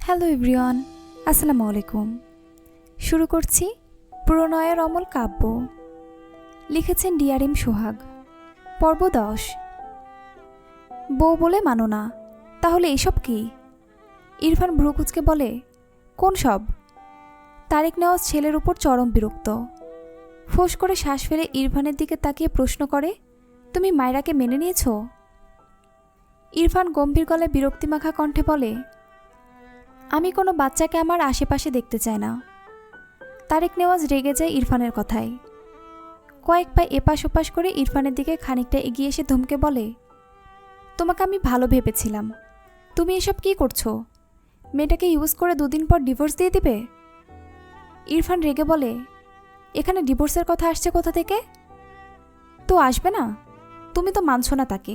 Hello everyone, আসসালামু আলাইকুম। শুরু করছি প্রণয়ের অমল কাব্য। লিখেছেন ডিআরএম সোহাগ। পর্ব 10। বউ বলে মানো না, তাহলে এসব কি? ইরফান ভ্রুকুচকে বলে, কোন সব? তারেক নেওয়াজ ছেলের উপর চরম বিরক্ত। ফোঁস করে শ্বাস ফেলে ইরফানের দিকে তাকিয়ে প্রশ্ন করে, তুমি মায়রাকে মেনে নিয়েছ? ইরফান গম্ভীর গলায় বিরক্তিমাখা কণ্ঠে বলে, আমি কোনো বাচ্চাকে আমার আশেপাশে দেখতে চাই না। তারেক নেওয়াজ রেগে যায় ইরফানের কথায়। কয়েক পা এপাশ ওপাশ করে ইরফানের দিকে খানিকটা এগিয়ে এসে ধমকে বলে, তোমাকে আমি ভালো ভেবেছিলাম। তুমি এসব কি করছো? মেয়েটাকে ইউজ করে 2 দিন পর ডিভোর্স দিয়ে দিবে? ইরফান রেগে বলে, এখানে ডিভোর্সের কথা আসছে কোথা থেকে? তো আসবে না? তুমি তো মানছো না তাকে।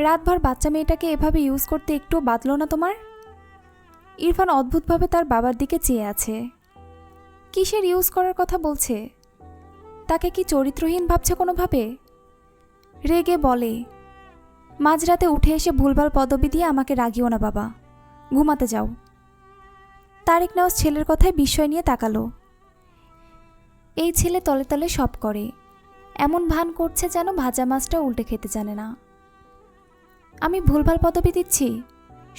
রাতভর বাচ্চা মেয়েটাকে এভাবে ইউজ করতে একটুও বাদলো না তোমার? ইরফান অদ্ভুতভাবে তার বাবার দিকে চেয়ে আছে। কিসের ইউজ করার কথা বলছে? তাকে কি চরিত্রহীন ভাবছে কোনোভাবে? রেগে বলে, মাঝরাতে উঠে এসে ভুলভাল পদবি দিয়ে আমাকে রাগিও না বাবা, ঘুমাতে যাও। তারেক নেওয়াজ ছেলের কথায় বিস্ময় নিয়ে তাকালো। এই ছেলে তলে তলে সব করে, এমন ভান করছে যেন ভাজা মাছটা উল্টে খেতে জানে না। আমি ভুলভাল পদবি দিচ্ছি?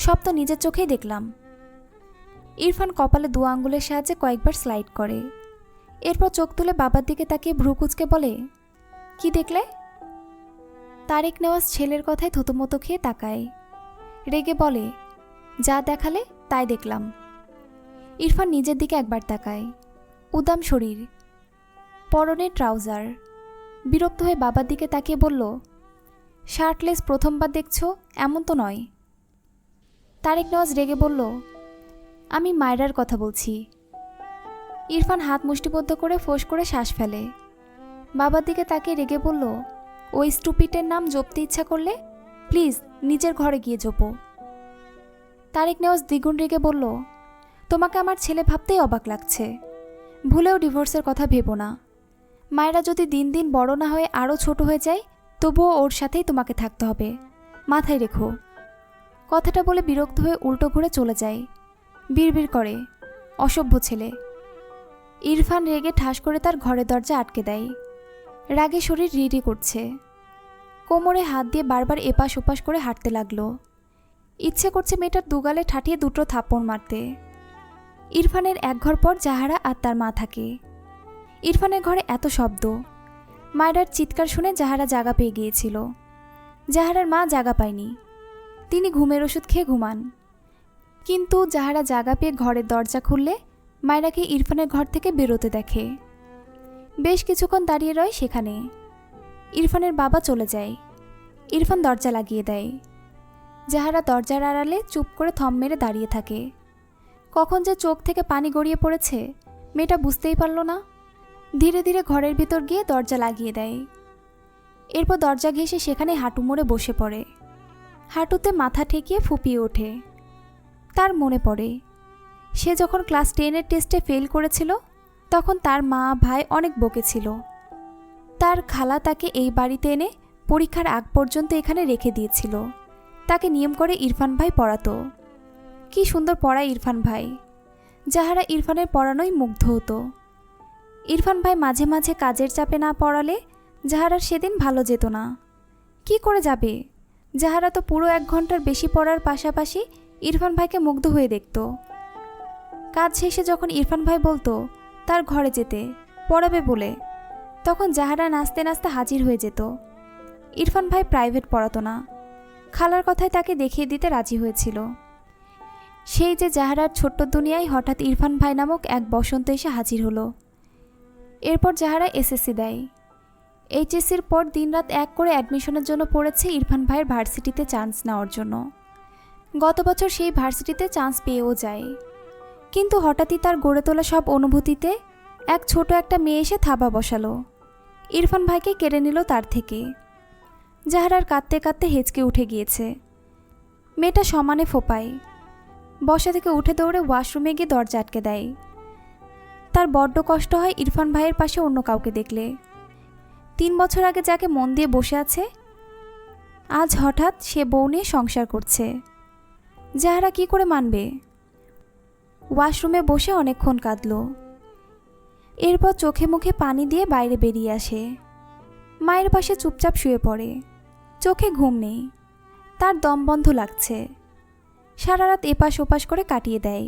সব তো নিজের চোখেই দেখলাম। ইরফান কপালে 2 আঙ্গুলের সাহায্যে কয়েকবার স্লাইড করে। এরপর চোখ তুলে বাবার দিকে তাকিয়ে ভ্রুকুচকে বলে, কি দেখলে? তারেক নেওয়াজ ছেলের কথায় থতমত খেয়ে তাকায়। রেগে বলে, যা দেখালে তাই দেখলাম। ইরফান নিজের দিকে একবার তাকায়। উদাম শরীর, পরনে ট্রাউজার। বিরক্ত হয়ে বাবার দিকে তাকিয়ে বলল, শার্টলেস প্রথমবার দেখছো এমন তো নয়। তারেক নেওয়াজ রেগে বলল, আমি মায়রার কথা বলছি। ইরফান হাত মুষ্টিবদ্ধ করে ফোঁস করে শ্বাস ফেলে। বাবার দিকে তাকিয়ে রেগে বলল, ওই স্টুপিটের নাম জপতে ইচ্ছা করলে প্লিজ নিজের ঘরে গিয়ে জপো। তারেক নেওয়াজ দ্বিগুণ রেগে বলল, তোমাকে আমার ছেলে ভাবতেই অবাক লাগছে। ভুলেও ডিভোর্সের কথা ভেবো না। মায়েরা যদি দিন দিন বড় না হয়ে আরও ছোট হয়ে যায়, তবুও ওর সাথেই তোমাকে থাকতে হবে, মাথায় রেখো। কথাটা বলে বিরক্ত হয়ে উল্টো ঘুরে চলে যায়। বিড়বিড় করে, অসভ্য ছেলে। ইরফান রেগে ঠাস করে তার ঘরের দরজা আটকে দেয়। রাগে শরীর রিরি করছে। কোমরে হাত দিয়ে বারবার এপাশ ওপাশ করে হাঁটতে লাগলো। ইচ্ছে করছে মেয়েটার দুগালে ঠাটিয়ে 2টো থাপ্পড় মারতে। ইরফানের এক ঘর পর জাহারা আর তার মা থাকে। ইরফানের ঘরে এত শব্দ। মায়রার চিৎকার শুনে জাহারা জাগা পেয়ে গিয়েছিল। জাহারার মা জাগা পায়নি, তিনি ঘুমের ওষুধ খেয়ে ঘুমান। কিন্তু জাহারা জাগা পেয়ে ঘরের দরজা খুললে মায়রাকে ইরফানের ঘর থেকে বেরোতে দেখে। বেশ কিছুক্ষণ দাঁড়িয়ে রয় সেখানে। ইরফানের বাবা চলে যায়। ইরফান দরজা লাগিয়ে দেয়। জাহারা দরজার আড়ালে চুপ করে থম মেরে দাঁড়িয়ে থাকে। কখন যে চোখ থেকে পানি গড়িয়ে পড়েছে মেয়েটা বুঝতেই পারল না। ধীরে ধীরে ঘরের ভিতর গিয়ে দরজা লাগিয়ে দেয়। এরপর দরজা ঘেঁষে সেখানে হাঁটু মুড়ে বসে পড়ে। হাঁটুতে মাথা ঠেকিয়ে ফুপিয়ে ওঠে। তার মনে পড়ে, সে যখন ক্লাস 10-এর টেস্টে ফেল করেছিল তখন তার মা ভাই অনেক বকেছিল। তার খালা তাকে এই বাড়িতে এনে পরীক্ষার আগ পর্যন্ত এখানে রেখে দিয়েছিল। তাকে নিয়ম করে ইরফান ভাই পড়াতো। কি সুন্দর পড়ায় ইরফান ভাই। জাহারা ইরফানের পড়ানোই মুগ্ধ হতো। ইরফান ভাই মাঝে মাঝে কাজের চাপে না পড়ালে জাহারার সেদিন ভালো যেত না। কি করে যাবে? জাহারা তো পুরো 1 ঘন্টার বেশি পড়ার পাশাপাশি ইরফান ভাইকে মুগ্ধ হয়ে দেখত। কাজ শেষে যখন ইরফান ভাই বলতো তার ঘরে যেতে পড়াবে বলে, তখন জাহারা নাচতে নাচতে হাজির হয়ে যেত। ইরফান ভাই প্রাইভেট পড়াতো না, খালার কথায় তাকে দেখিয়ে দিতে রাজি হয়েছিল। সেই যে জাহারার ছোট্ট দুনিয়ায় হঠাৎ ইরফান ভাই নামক এক বসন্ত এসে হাজির হলো। এরপর জাহারা এসএসসি দেয়। এইচএসসির পর দিনরাত এক করে অ্যাডমিশনের জন্য পড়েছে ইরফান ভাইয়ের ভার্সিটিতে চান্স নেওয়ার জন্য। গত বছর সেই ভার্সিটিতে চান্স পেয়েও যায়। কিন্তু হঠাৎই তার গড়ে তোলা সব অনুভূতিতে এক ছোট একটা মেয়ে এসে থাবা বসালো। ইরফান ভাইকে কেড়ে নিল তার থেকে। জাহারার কাঁদতে কাঁদতে হেঁচকে উঠে গিয়েছে। মেয়েটা সমানে ফোপায়। বসা থেকে উঠে দৌড়ে ওয়াশরুমে গিয়ে দরজা আটকে দেয়। তার বড্ড কষ্ট হয় ইরফান ভাইয়ের পাশে অন্য কাউকে দেখলে। 3 বছর আগে যাকে মন দিয়ে বসে আছে, আজ হঠাৎ সে বউ নিয়ে সংসার করছে। জাহারা কি করে মানবে? ওয়াশরুমে বসে অনেকক্ষণ কাঁদল। এরপর চোখে মুখে পানি দিয়ে বাইরে বেরিয়ে আসে। মায়ের পাশে চুপচাপ শুয়ে পড়ে। চোখে ঘুম নেই, তার দম বন্ধ লাগছে। সারা রাত এপাশ ওপাশ করে কাটিয়ে দেয়।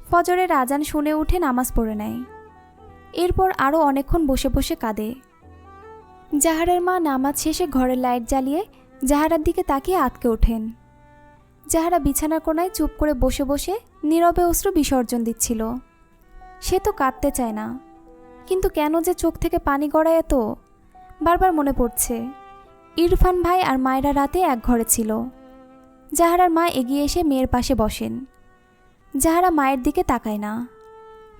ফজরের আজান শুনে উঠে নামাজ পড়ে নেয়। এরপর আরও অনেকক্ষণ বসে বসে কাঁদে। জাহারের মা নামাজ শেষে ঘরের লাইট জ্বালিয়ে জাহারার দিকে তাকিয়ে আঁতকে ওঠেন। জাহারা বিছানার কোণায় চুপ করে বসে বসে নীরবে অশ্রু বিসর্জন দিচ্ছিল। সে তো কাঁদতে চায় না, কিন্তু কেন যে চোখ থেকে পানি গড়ায় এত, বারবার মনে পড়ছে। ইরফান ভাই আর মায়েরা রাতে এক ঘরে ছিল। জাহারার মা এগিয়ে এসে মেয়ের পাশে বসেন। জাহারা মায়ের দিকে তাকায় না।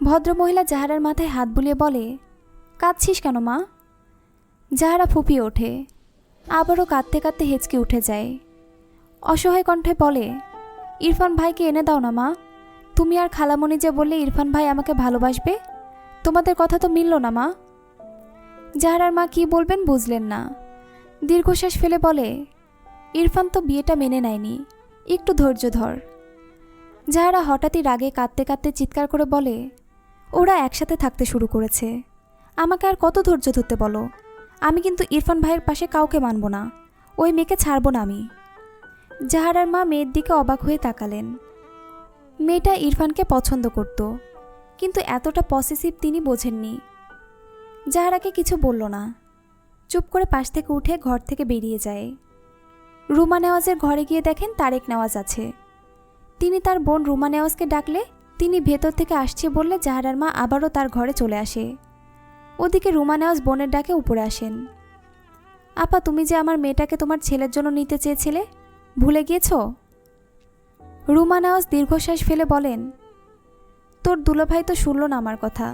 ভদ্রমহিলা জাহারার মাথায় হাত বুলিয়ে বলে, কাঁদছিস কেন মা? জাহারা ফুপিয়ে ওঠে, আবারও কাঁদতে কাঁদতে হেঁচকে উঠে যায়। অসহায় কণ্ঠে বলে, ইরফান ভাইকে এনে দাও না মা। তুমি আর খালামণি যে বললে ইরফান ভাই আমাকে ভালোবাসবে, তোমাদের কথা তো মিলল না মা। জাহারার মা কি বলবেন বুঝলেন না। দীর্ঘশ্বাস ফেলে বলে, ইরফান তো বিয়েটা মেনে নেয়নি, একটু ধৈর্য ধর। জাহারা হঠাৎই রাগে কাঁদতে কাঁদতে চিৎকার করে বলে, ওরা একসাথে থাকতে শুরু করেছে, আমাকে আর কত ধৈর্য ধরতে বলো? আমি কিন্তু ইরফান ভাইয়ের পাশে কাউকে মানব না, ওই মেয়েকে ছাড়ব না আমি। জাহারার মা মেয়ের দিকে অবাক হয়ে তাকালেন। মেয়েটা ইরফানকে পছন্দ করত, কিন্তু এতটা পসেসিভ তিনি বোঝেননি। জাহারাকে কিছু বলল না, চুপ করে পাশ থেকে উঠে ঘর থেকে বেরিয়ে যায়। রুমা নেওয়াজের ঘরে গিয়ে দেখেন তারেক নেওয়াজ আছে। তিনি তার বোন রুমা নেওয়াজকে ডাকলে তিনি ভেতর থেকে আসছে বললে জাহারার মা আবারও তার ঘরে চলে আসে। ওদিকে রুমা নেওয়াজ বোনের ডাকে উপরে আসেন। আপা, তুমি যে আমার মেয়েটাকে তোমার ছেলের জন্য নিতে চেয়েছিলে, ভুলে গিয়েছ? রুমা নেওয়াজ দীর্ঘশ্বাস ফেলে বলেন, তোর দুলাভাই তো শুনল না আমার কথা,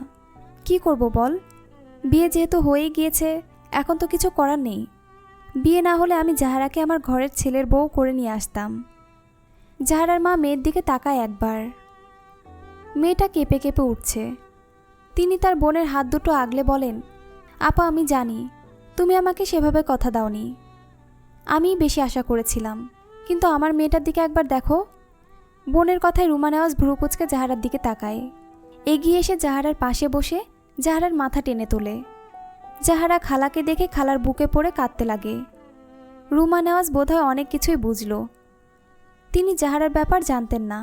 কি করব বল? বিয়ে যেহেতু হয়েই গিয়েছে, এখন তো কিছু করার নেই। বিয়ে না হলে আমি জাহারাকে আমার ঘরের ছেলের বউ করে নিয়ে আসতাম। জাহারার মা মেয়ের দিকে তাকায় একবার। মেয়েটা কেঁপে কেঁপে উঠছে। তিনি তার বোনের হাত দুটো আগলে বলেন, আপা, আমি জানি তুমি আমাকে সেভাবে কথা দাওনি, আমি বেশি আশা করেছিলাম, কিন্তু আমার মেয়েটার দিকে একবার দেখো। বোনের কথায় রুমা নেওয়াজ ভ্রু কুঁচকে জাহারার দিকে তাকায়। এগিয়ে এসে জাহারার পাশে বসে জাহারার মাথা টেনে তোলে। জাহারা খালাকে দেখে খালার বুকে পড়ে কাঁদতে লাগে। রুমা নেওয়াজ বোধহয় অনেক কিছুই বুঝল। তিনি জাহারার ব্যাপার জানতেন না।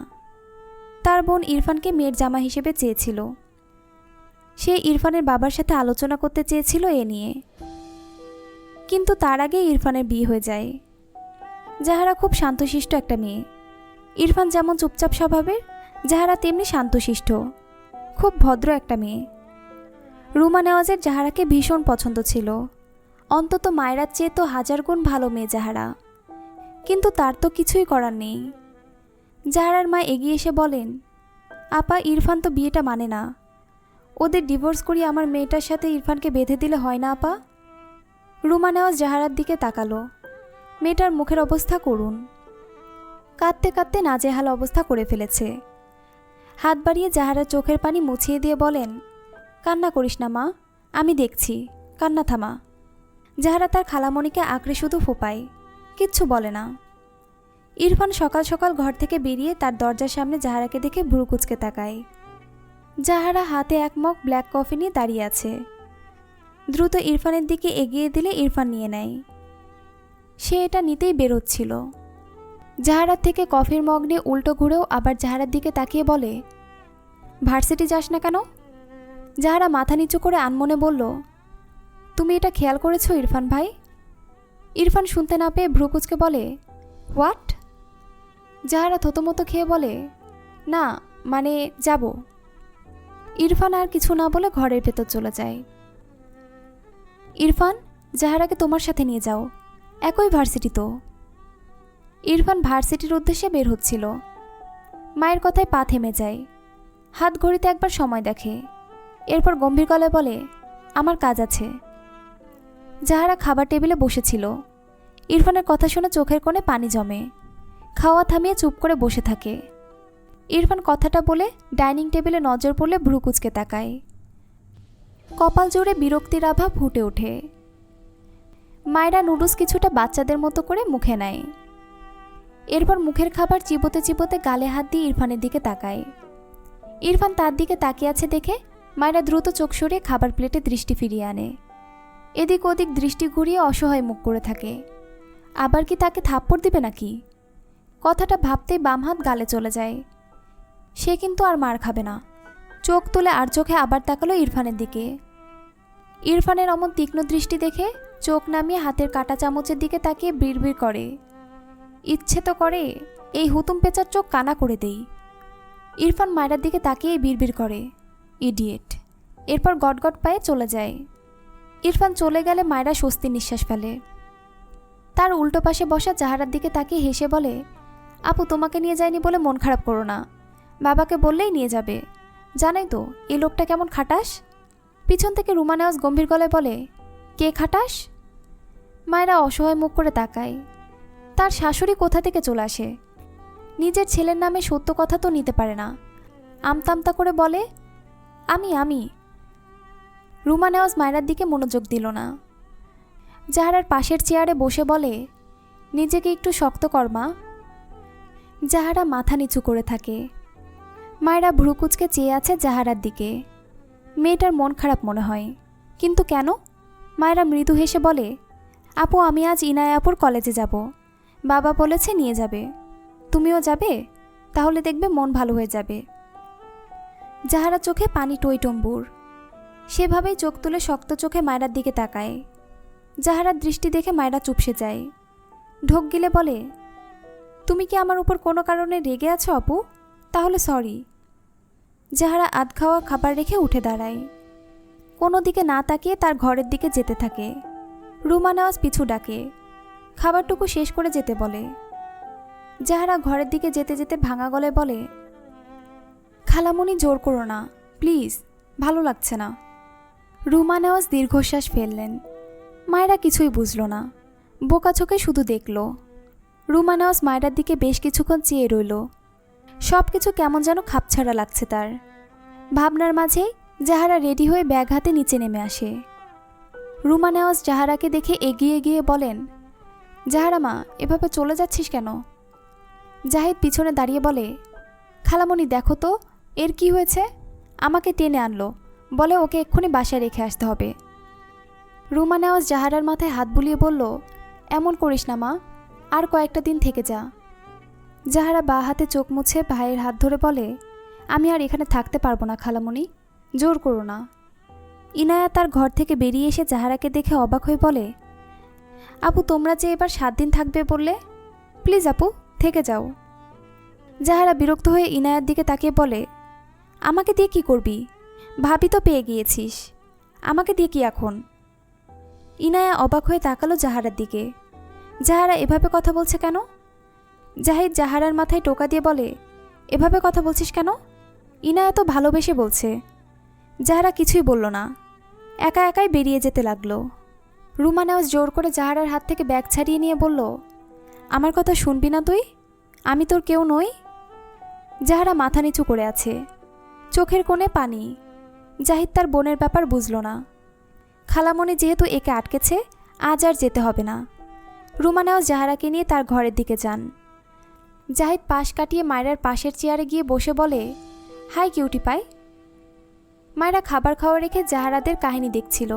তার বোন ইরফানকে মেয়ের জামা হিসেবে চেয়েছিল। সে ইরফানের বাবার সাথে আলোচনা করতে চেয়েছিল এ নিয়ে, কিন্তু তার আগে ইরফানের বিয়ে হয়ে যায়। জাহারা খুব শান্তশিষ্ট একটা মেয়ে। ইরফান যেমন চুপচাপ স্বভাবের, জাহারা তেমনি শান্তশিষ্ট, খুব ভদ্র একটা মেয়ে। রুমা নেওয়াজের জাহারাকে ভীষণ পছন্দ ছিল, অন্তত মায়েরার চেয়ে তো 1000 গুণ ভালো মেয়ে জাহারা, কিন্তু তার তো কিছুই করার নেই। জাহারার মা এগিয়ে এসে বলেন, আপা, ইরফান তো বিয়েটা মানে না, ওদের ডিভোর্স করিয়ে আমার মেয়েটার সাথে ইরফানকে বেঁধে দিলে হয় না আপা? রুমা নেওয়াজ জাহারার দিকে তাকালো। মেয়েটার মুখের অবস্থা করুণ, কাঁদতে কাঁদতে নাজেহাল অবস্থা করে ফেলেছে। হাত বাড়িয়ে জাহারার চোখের পানি মুছিয়ে দিয়ে বলেন, কান্না করিস না মা, আমি দেখছি, কান্না থামা। জাহারা তার খালামণিকে আঁকড়ে শুধু ফোপায়, কিচ্ছু বলে না। ইরফান সকাল সকাল ঘর থেকে বেরিয়ে তার দরজার সামনে জাহারাকে দেখে ভ্রু কুঁচকে তাকায়। জাহারা হাতে এক মগ ব্ল্যাক কফি নিয়ে দাঁড়িয়ে আছে। দ্রুত ইরফানের দিকে এগিয়ে দিলে ইরফান নিয়ে নেয়। সে এটা নিতেই বেরোচ্ছিল। জাহারার থেকে কফির মগ নিয়ে উল্টো ঘুরেও আবার জাহারার দিকে তাকিয়ে বলে, ভার্সিটি যাস না কেন? জাহারা মাথা নিচু করে আনমনে বলল, তুমি এটা খেয়াল করেছো ইরফান ভাই? ইরফান শুনতে না পেয়ে ভ্রু কুঁচকে বলে, হোয়াট? জাহারা থতমতো খেয়ে বলে, না মানে যাব। ইরফান আর কিছু না বলে ঘরের ভেতর চলে যায়। ইরফান, জাহারাকে তোমার সাথে নিয়ে যাও, একই ভার্সিটি তো। ইরফান ভার্সিটির উদ্দেশ্যে বের হচ্ছিল। মায়ের কথায় পা থেমে যায়। হাত ঘড়িতে একবার সময় দেখে, এরপর গম্ভীর গলায় বলে, আমার কাজ আছে। জাহারা খাবার টেবিলে বসেছিল। ইরফানের কথা শুনে চোখের কোণে পানি জমে। খাওয়া থামিয়ে চুপ করে বসে থাকে। ইরফান কথাটা বলে ডাইনিং টেবিলে নজর পড়লে ভ্রু কুঁচকে তাকায়। কপাল জোরে বিরক্তির আভা ফুটে ওঠে। মায়েরা নুডলস কিছুটা বাচ্চাদের মতো করে মুখে নেয়। এরপর মুখের খাবার চিবোতে চিবোতে গালে হাত দিয়ে ইরফানের দিকে তাকায়। ইরফান তার দিকে তাকিয়ে আছে দেখে মায়েরা দ্রুত চোখ সরিয়ে খাবার প্লেটে দৃষ্টি ফিরিয়ে আনে। এদিক ওদিক দৃষ্টি ঘুরিয়ে অসহায় মুখ করে থাকে। আবার কি তাকে থাপ্পড় দিবে নাকি? কথাটা ভাবতেই বাম হাত গালে চলে যায়। সে কিন্তু আর মার খাবে না। চোখ তুলে আর চোখে আবার তাকালো ইরফানের দিকে। ইরফানের অমন তীক্ষ্ণ দৃষ্টি দেখে চোখ নামিয়ে হাতের কাঁটা চামচের দিকে তাকিয়ে বিড়বিড় করে, ইচ্ছে তো করে এই হুতুম পেঁচার চোখ কানা করে দেই। ইরফান মায়েরার দিকে তাকিয়ে বিড়বিড় করে, ইডিয়েট। এরপর গটগট পায়ে চলে যায়। ইরফান চলে গেলে মায়েরা স্বস্তির নিঃশ্বাস ফেলে। তার উল্টো পাশে বসা জাহারার দিকে তাকিয়ে হেসে বলে, আপু তোমাকে নিয়ে যায়নি বলে মন খারাপ করো না, বাবাকে বললেই নিয়ে যাবে। জানাই তো এই লোকটা কেমন খাটাস। পিছন থেকে রুমা নেওয়াজ গম্ভীর গলায় বলে, কে খাটাস? মায়েরা অসহায় মুখ করে তাকায়। তার শাশুড়ি কোথা থেকে চলে আসে? নিজের ছেলের নামে সত্য কথা তো নিতে পারে না। আমতামতা করে বলে, আমি। রুমা নেওয়াজ মায়েরার দিকে মনোযোগ দিল না। জাহারার পাশের চেয়ারে বসে বলে, নিজেকে একটু শক্ত কর মা। জাহারা মাথা নিচু করে থাকে। মায়েরা ভ্রুকুচকে চেয়ে আছে জাহারার দিকে। মেয়েটার মন খারাপ মনে হয়, কিন্তু কেন? মায়েরা মৃদু হেসে বলে, আপু আমি আজ ইনায়া আপুর কলেজে যাব, বাবা বলেছে নিয়ে যাবে। তুমিও যাবে? তাহলে দেখবে মন ভালো হয়ে যাবে। জাহারা চোখে পানি টইটম্বুর। সেভাবেই চোখ তুলে শক্ত চোখে মায়েরার দিকে তাকায়। জাহারার দৃষ্টি দেখে মায়েরা চুপসে যায়। ঢোক গিলে বলে, তুমি কি আমার উপর কোনো কারণে রেগে আছো আপু? তাহলে সরি। জাহারা আধ খাওয়া খাবার রেখে উঠে দাঁড়ায়। কোনো দিকে না তাকিয়ে তার ঘরের দিকে যেতে থাকে। রুমা নেওয়াজ পিছু ডাকে, খাবারটুকু শেষ করে যেতে বলে। জাহারা ঘরের দিকে যেতে যেতে ভাঙা গলায় বলে, খালামণি জোর করো না প্লিজ, ভালো লাগছে না। রুমা নেওয়াজ দীর্ঘশ্বাস ফেললেন। মায়েরা কিছুই বুঝল না, বোকা চোখে শুধু দেখল। রুমা নেওয়াজ মায়েরার দিকে বেশ কিছুক্ষণ চেয়ে রইল। সব কিছু কেমন যেন খাপছাড়া লাগছে তার। ভাবনার মাঝেই জাহারা রেডি হয়ে ব্যাগ হাতে নিচে নেমে আসে। রুমা নেওয়াজ জাহারাকে দেখে এগিয়ে গিয়ে বলেন, জাহারা মা এভাবে চলে যাচ্ছিস কেন? জাহিদ পিছনে দাঁড়িয়ে বলে, খালামণি দেখো তো এর কি হয়েছে, আমাকে টেনে আনলো, বলে ওকে এক্ষুনি বাসায় রেখে আসতে হবে। রুমা নেওয়াজ জাহারার মাথায় হাত বুলিয়ে বলল, এমন করিস না মা, আর কয়েকটা দিন থেকে যা। জাহারা বাঁ হাতে চোখ মুছে ভাইয়ের হাত ধরে বলে, আমি আর এখানে থাকতে পারবো না খালামণি, জোর করো না। ইনায়া তার ঘর থেকে বেরিয়ে এসে জাহারাকে দেখে অবাক হয়ে বলে, আপু তোমরা যে এবার 7 দিন থাকবে বললে, প্লিজ আপু থেকে যাও। জাহারা বিরক্ত হয়ে ইনায়ার দিকে তাকিয়ে বলে, আমাকে দিয়ে কি করবি? ভাবি তো পেয়ে গিয়েছিস, আমাকে দিয়ে কি এখন? ইনায়া অবাক হয়ে তাকালো জাহারার দিকে। জাহারা এভাবে কথা বলছে কেন? জাহিদ জাহারার মাথায় টোকা দিয়ে বলে, এভাবে কথা বলছিস কেন? ইনায়া তো ভালোবেসে বলছে। জাহারা কিছুই বলল না, একা একাই বেরিয়ে যেতে লাগলো। রুমা নেওয়াজ জোর করে জাহারার হাত থেকে ব্যাগ ছাড়িয়ে নিয়ে বলল, আমার কথা শুনবি না তুই? আমি তোর কেউ নই। জাহারা মাথা নিচু করে আছে, চোখের কোণে পানি। জাহিদ তার বোনের ব্যাপার বুঝল না। খালামণি যেহেতু একে আটকেছে, আজ আর যেতে হবে না। রুমা নেওয়াজ জাহারাকে নিয়ে তার ঘরের দিকে যান। জাহিদ পাশ কাটিয়ে মায়েরার পাশের চেয়ারে গিয়ে বসে বলে, হাই কিউটি পাই। মায়েরা খাবার খাওয়া রেখে জাহারাদের কাহিনী দেখছিল।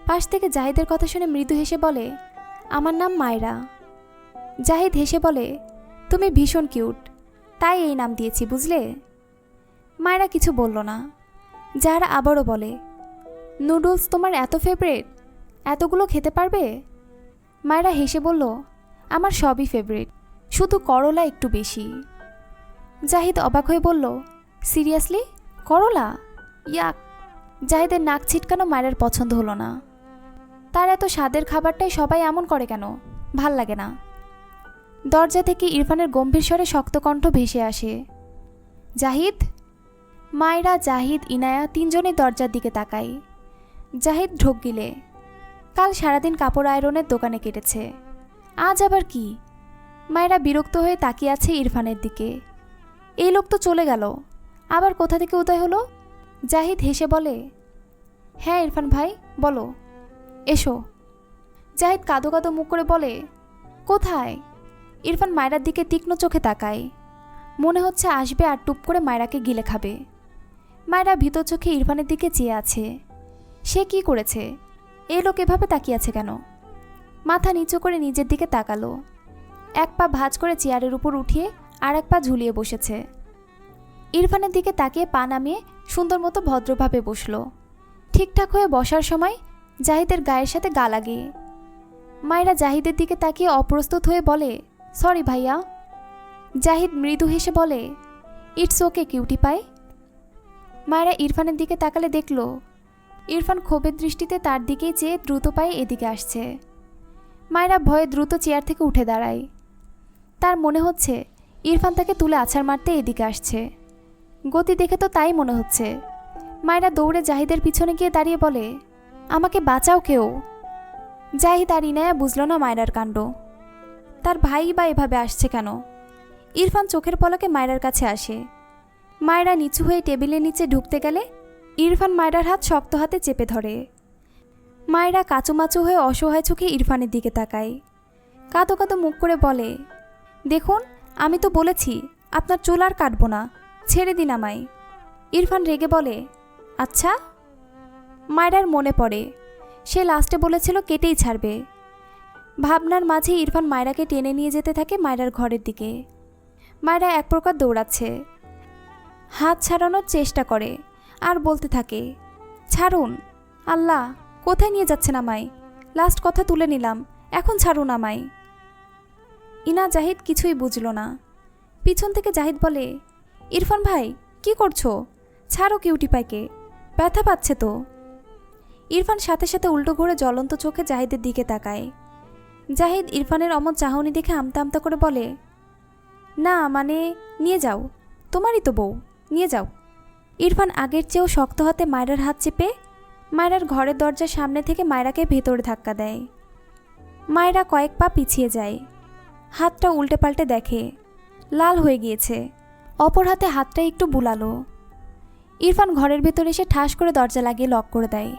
পাশ থেকে জাহিদের কথা শুনে মৃদু হেসে বলে, আমার নাম মায়েরা। জাহিদ হেসে বলে, তুমি ভীষণ কিউট, তাই এই নাম দিয়েছি বুঝলে। মায়েরা কিছু বলল না। জাহারা আবারও বলে, নুডলস তোমার এত ফেভারিট, এতগুলো খেতে পারবে? মায়েরা হেসে বলল, আমার সবই ফেভারিট, শুধু করলা একটু বেশি। জাহিদ অবাক হয়ে বলল, সিরিয়াসলি করলা? ইয়াক। জাহিদের নাক ছিটকানো মায়ের পছন্দ হলো না। তার এত স্বাদের খাবারটাই সবাই এমন করে কেন, ভাল লাগে না। দরজা থেকে ইরফানের গম্ভীর স্বরে শক্ত কণ্ঠ ভেসে আসে, জাহিদ। মায়েরা, জাহিদ, ইনায়া তিনজনই দরজার দিকে তাকায়। জাহিদ ঢোক গিলে, কাল সারাদিন কাপড় আয়রনের দোকানে কেটেছে, আজ আবার কি? মায়েরা বিরক্ত হয়ে তাকিয়ে আছে ইরফানের দিকে। এই লোক তো চলে গেল, আবার কোথা থেকে উদয় হলো? জাহিদ হেসে বলে, হ্যাঁ ইরফান ভাই বলো, এসো। জাহিদ কাঁদো কাঁদো মুখ করে বলে, কোথায়? ইরফান মায়েরার দিকে তীক্ষ্ণ চোখে তাকায়, মনে হচ্ছে আসবে আর টুপ করে মায়েরাকে গিলে খাবে। মায়েরা ভীত চোখে ইরফানের দিকে চেয়ে আছে। সে কি করেছে? এই লোক এভাবে তাকিয়ে আছে কেন? মাথা নিচু করে নিজের দিকে তাকালো। এক পা ভাঁজ করে চেয়ারের উপর উঠিয়ে আর এক পা ঝুলিয়ে বসেছে। ইরফানের দিকে তাকিয়ে পা নামিয়ে সুন্দর মতো ভদ্রভাবে বসল। ঠিকঠাক হয়ে বসার সময় জাহিদের গায়ের সাথে গা লাগে। মায়েরা জাহিদের দিকে তাকিয়ে অপ্রস্তুত হয়ে বলে, সরি ভাইয়া। জাহিদ মৃদু হেসে বলে, ইটস ওকে কিউটি পাই। মায়েরা ইরফানের দিকে তাকালে দেখল ইরফান ক্ষোভের দৃষ্টিতে তার দিকেই চেয়ে দ্রুত পায়ে এদিকে আসছে। মায়েরা ভয়ে দ্রুত চেয়ার থেকে উঠে দাঁড়ায়। তার মনে হচ্ছে ইরফান তাকে তুলে আছাড় মারতে এদিকে আসছে। গতি দেখে তো তাই মনে হচ্ছে। মায়েরা দৌড়ে জাহিদের পিছনে গিয়ে দাঁড়িয়ে বলে, আমাকে বাঁচাও কেউ। জাহিদ আর ইনায়া বুঝল না মায়েরার কাণ্ড। তার ভাই বা এভাবে আসছে কেন? ইরফান চোখের পলকে মায়েরার কাছে আসে। মায়েরা নিচু হয়ে টেবিলের নিচে ঢুকতে গেলে ইরফান মায়েরার হাত শক্ত হাতে চেপে ধরে। মায়েরা কাচুমাচু হয়ে অসহায় চোখে ইরফানের দিকে তাকায়। কাঁদো কাঁদো মুখ করে বলে, দেখুন আমি তো বলেছি আপনার চুল আর কাটবো না, ছেড়ে দিন আমায়। ইরফান রেগে বলে, আচ্ছা। মায়েরার মনে পড়ে সে লাস্টে বলেছিল কেটেই ছাড়বে। ভাবনার মাঝে ইরফান মায়েরাকে টেনে নিয়ে যেতে থাকে মায়েরার ঘরের দিকে। মায়েরা এক প্রকার দৌড়াচ্ছে, হাত ছাড়ানোর চেষ্টা করে আর বলতে থাকে, ছাড়ুন আল্লাহ, কোথায় নিয়ে যাচ্ছেন আমায়? লাস্ট কথা তুলে নিলাম, এখন ছাড়ুন আমায়। ইনা জাহিদ কিছুই বুঝল না। পিছন থেকে জাহিদ বলে, ইরফান ভাই কি করছো? ছাড়ো কিউটি পাইকে, ব্যথা পাচ্ছে তো। ইরফান সাথে সাথে উল্টো ঘুরে জ্বলন্ত চোখে জাহিদের দিকে তাকায়। জাহিদ ইরফানের অমন চাহনি দেখে আমতা আমতা করে বলে, না মানে নিয়ে যাও, তোমারই তো বউ, নিয়ে যাও। ইরফান আগের চেয়েও শক্ত হাতে মায়েরার হাত চেপে মায়েরার ঘরের দরজার সামনে থেকে মায়েরাকে ভেতরে ধাক্কা দেয়। মায়েরা কয়েক পা পিছিয়ে যায়। হাতটা উল্টে পাল্টে দেখে লাল হয়ে গিয়েছে। অপর হাতে হাতটা একটু বুলালো। ইরফান ঘরের ভেতর এসে ঠাস করে দরজা লাগিয়ে লক করে দেয়।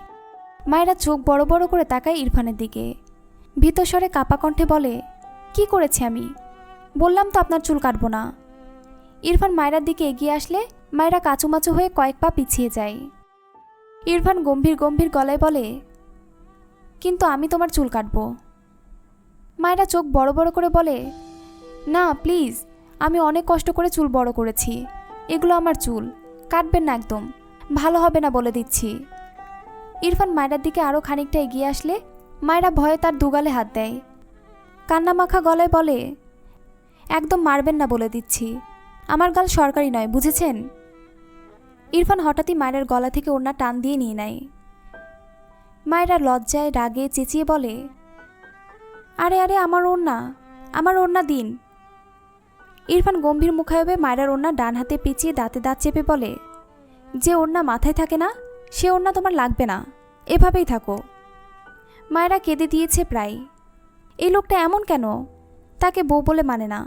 মায়েরা চোখ বড় বড় করে তাকায় ইরফানের দিকে। ভীত স্বরে কাপা কণ্ঠে বলে, কি করেছি আমি? বললাম তো আপনার চুল কাটবো না। ইরফান মায়েরার দিকে এগিয়ে আসলে মায়েরা কাচুমাচু হয়ে কয়েক পা পিছিয়ে যায়। ইরফান গম্ভীর গম্ভীর গলায় বলে, কিন্তু আমি তোমার চুল কাটবো। মায়েরা চোখ বড় বড় করে বলে, না প্লিজ, আমি অনেক কষ্ট করে চুল বড় করেছি, এগুলো আমার চুল, কাটবেন না একদম, ভালো হবে না বলে দিচ্ছি। ইরফান মায়েরার দিকে আরও খানিকটা এগিয়ে আসলে মায়েরা ভয়ে তার দুগালে হাত দেয়। কান্না মাখা গলায় বলে, একদম মারবেন না বলে দিচ্ছি, আমার গাল সরকারি নয়, বুঝেছেন? ইরফান হঠাৎই মায়েরার গলা থেকে ওড়না টান দিয়ে নিয়ে নেয়। মায়েরা লজ্জায় রাগে চেঁচিয়ে বলে, আরে আরে আমার ওড়না, আমার ওড়না দিন। ইরফান গম্ভীর মুখায়বে মায়েরার ওড়না ডান হাতে পেঁচিয়ে দাঁতে দাঁত চেপে বলে, যে ওড়না মাথায় থাকে না সে ওড়না তোমার লাগবে না, এভাবেই থাকো। মায়েরা কেঁদে দিয়েছে প্রায়। এই লোকটা এমন কেন? তাকে বউ বলে মানে না,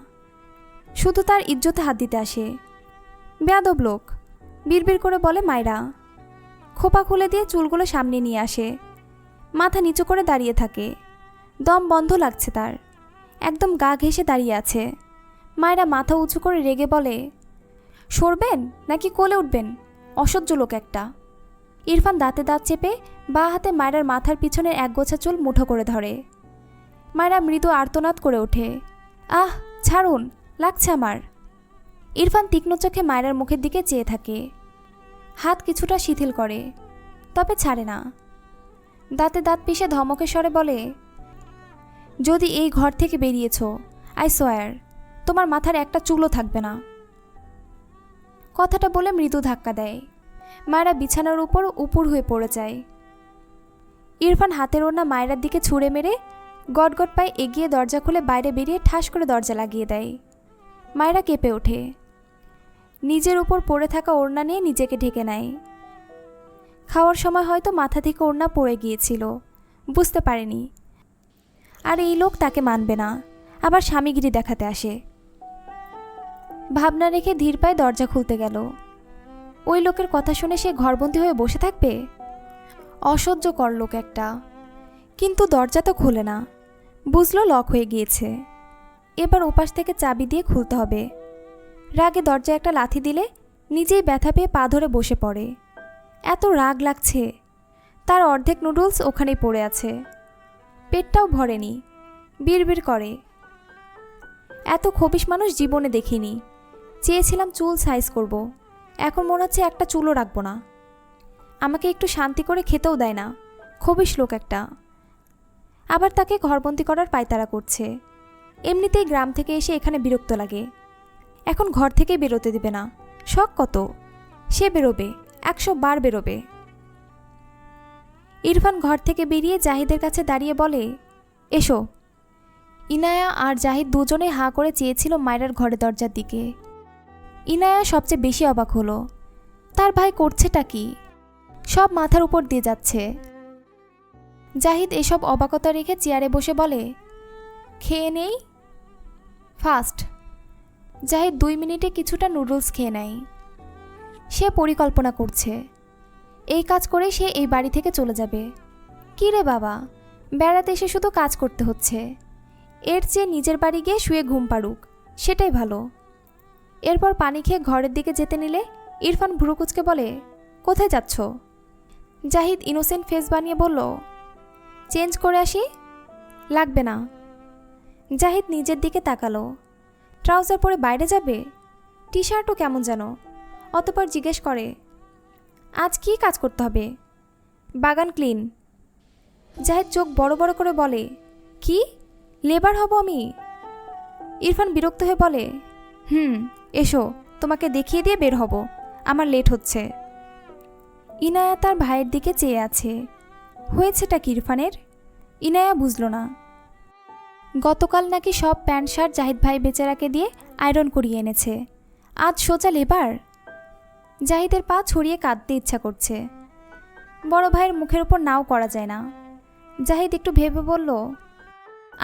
শুধু তার ইজ্জতে হাত দিতে আসে। বেয়াদব লোক, বিড়বিড় করে বলে মায়েরা। খোপা খুলে দিয়ে চুলগুলো সামনে নিয়ে আসে। মাথা নিচু করে দাঁড়িয়ে থাকে। দম বন্ধ লাগছে তার, একদম গা ঘেঁষে দাঁড়িয়ে আছে। মায়েরা মাথা উঁচু করে রেগে বলে, সরবেন নাকি কোলে উঠবেন? অসহ্য লোক একটা। ইরফান দাঁতে দাঁত চেপে বাঁ হাতে মায়েরার মাথার পিছনের এক গোছা চুল মুঠো করে ধরে। মায়েরা মৃদু আর্তনাদ করে ওঠে, আহ ছাড়ুন, লাগছে আমার। ইরফান তীক্ষ্ণ চোখে মায়েরার মুখের দিকে চেয়ে থাকে। হাত কিছুটা শিথিল করে, তবে ছাড়ে না। দাঁতে দাঁত পিষে ধমকের স্বরে বলে, যদি এই ঘর থেকে বেরিয়েছ, আই সোয়ার তোমার মাথার একটা চুলও থাকবে না। কথাটা বলে মৃদু ধাক্কা দেয়। মায়েরা বিছানার উপর উপুর হয়ে পড়ে যায়। ইরফান হাতের ওড়না মায়েরার দিকে ছুঁড়ে মেরে গটগট পায়ে এগিয়ে দরজা খুলে বাইরে বেরিয়ে ঠাস করে দরজা লাগিয়ে দেয়। মায়েরা কেঁপে ওঠে। নিজের উপর পড়ে থাকা ওড়না নিয়ে নিজেকে ঢেকে নেয়। খাওয়ার সময় হয়তো মাথা থেকে ওড়না পড়ে গিয়েছিল, বুঝতে পারেনি। আর এই লোক তাকে মানবে না, আবার স্বামীগিরি দেখাতে আসে। ভাবনা রেখে ধীর পায়ে দরজা খুলতে গেল। ওই লোকের কথা শুনে সে ঘরবন্দি হয়ে বসে থাকবে? অসহ্যকর লোক একটা। কিন্তু দরজা তো খুলে না, বুঝলো লক হয়ে গিয়েছে। এবার ওপাশ থেকে চাবি দিয়ে খুলতে হবে। রাগে দরজায় একটা লাথি দিলে নিজেই ব্যথা পেয়ে পা ধরে বসে পড়ে। এত রাগ লাগছে, তার অর্ধেক নুডলস ওখানেই পড়ে আছে। পেটটাও ভরেনি, বিড়বিড় করে। এত খবিশ মানুষ জীবনে দেখিনি। চেয়েছিলাম চুল সাইজ করব, এখন মনে হচ্ছে একটা চুলও রাখবো না। আমাকে একটু শান্তি করে খেতেও দেয় না, খবিশ লোক একটা। আবার তাকে ঘরবন্দি করার পায়তারা করছে। এমনিতেই গ্রাম থেকে এসে এখানে বিরক্ত লাগে, এখন ঘর থেকেই বেরোতে দিবে না। শখ কত, সে বেরোবে, 100 বার বেরোবে। ইরফান ঘর থেকে বেরিয়ে জাহিদের কাছে দাঁড়িয়ে বলে, এসো। ইনায়া আর জাহিদ দুজনেই হাঁ করে চেয়েছিল মায়রার ঘরের দরজার দিকে। ইনায়া সবচেয়ে বেশি অবাক হলো, তার ভাই করছেটা কি? সব মাথার উপর দিয়ে যাচ্ছে। জাহিদ এসব অবাকতা রেখে চেয়ারে বসে বলে, খেয়ে নেই ফাস্ট। জাহিদ 2 মিনিটে কিছুটা নুডলস খেয়ে নেয়। সে পরিকল্পনা করছে, এই কাজ করে সে এই বাড়ি থেকে চলে যাবে। কী রে বাবা, বেড়াতে এসে শুধু কাজ করতে হচ্ছে, এর চেয়ে নিজের বাড়ি গিয়ে শুয়ে ঘুম পাড়ুক, সেটাই ভালো। এরপর পানি খেয়ে ঘরের দিকে যেতে নিলে ইরফান ভ্রুকুচকে বলে, কোথায় যাচ্ছ? জাহিদ ইনোসেন্ট ফেস বানিয়ে বলল, চেঞ্জ করে আসি। লাগবে না। জাহিদ নিজের দিকে তাকালো, ট্রাউজার পরে বাইরে যাবে? টি শার্টও কেমন যেন। অতঃপর জিজ্ঞেস করে, আজ কি কাজ করতে হবে? বাগান ক্লিন। জাহিদ চোখ বড় বড় করে বলে, কি লেবার হব আমি? ইরফান বিরক্ত হয়ে বলে, এসো, তোমাকে দেখিয়ে দিয়ে বের হব, আমার লেট হচ্ছে। ইনায়া তার ভাইয়ের দিকে চেয়ে আছে। হয়েছেটা কি ইরফানের? ইনায়া বুঝল না। গতকাল নাকি সব প্যান্ট শার্ট জাহিদ ভাই বেচারাকে দিয়ে আয়রন করিয়ে এনেছে, আজ সোজা লেবার। জাহিদের পা ছড়িয়ে কাঁদতে ইচ্ছা করছে। বড় ভাইয়ের মুখের ওপর নাও করা যায় না। জাহিদ একটু ভেবে বলল,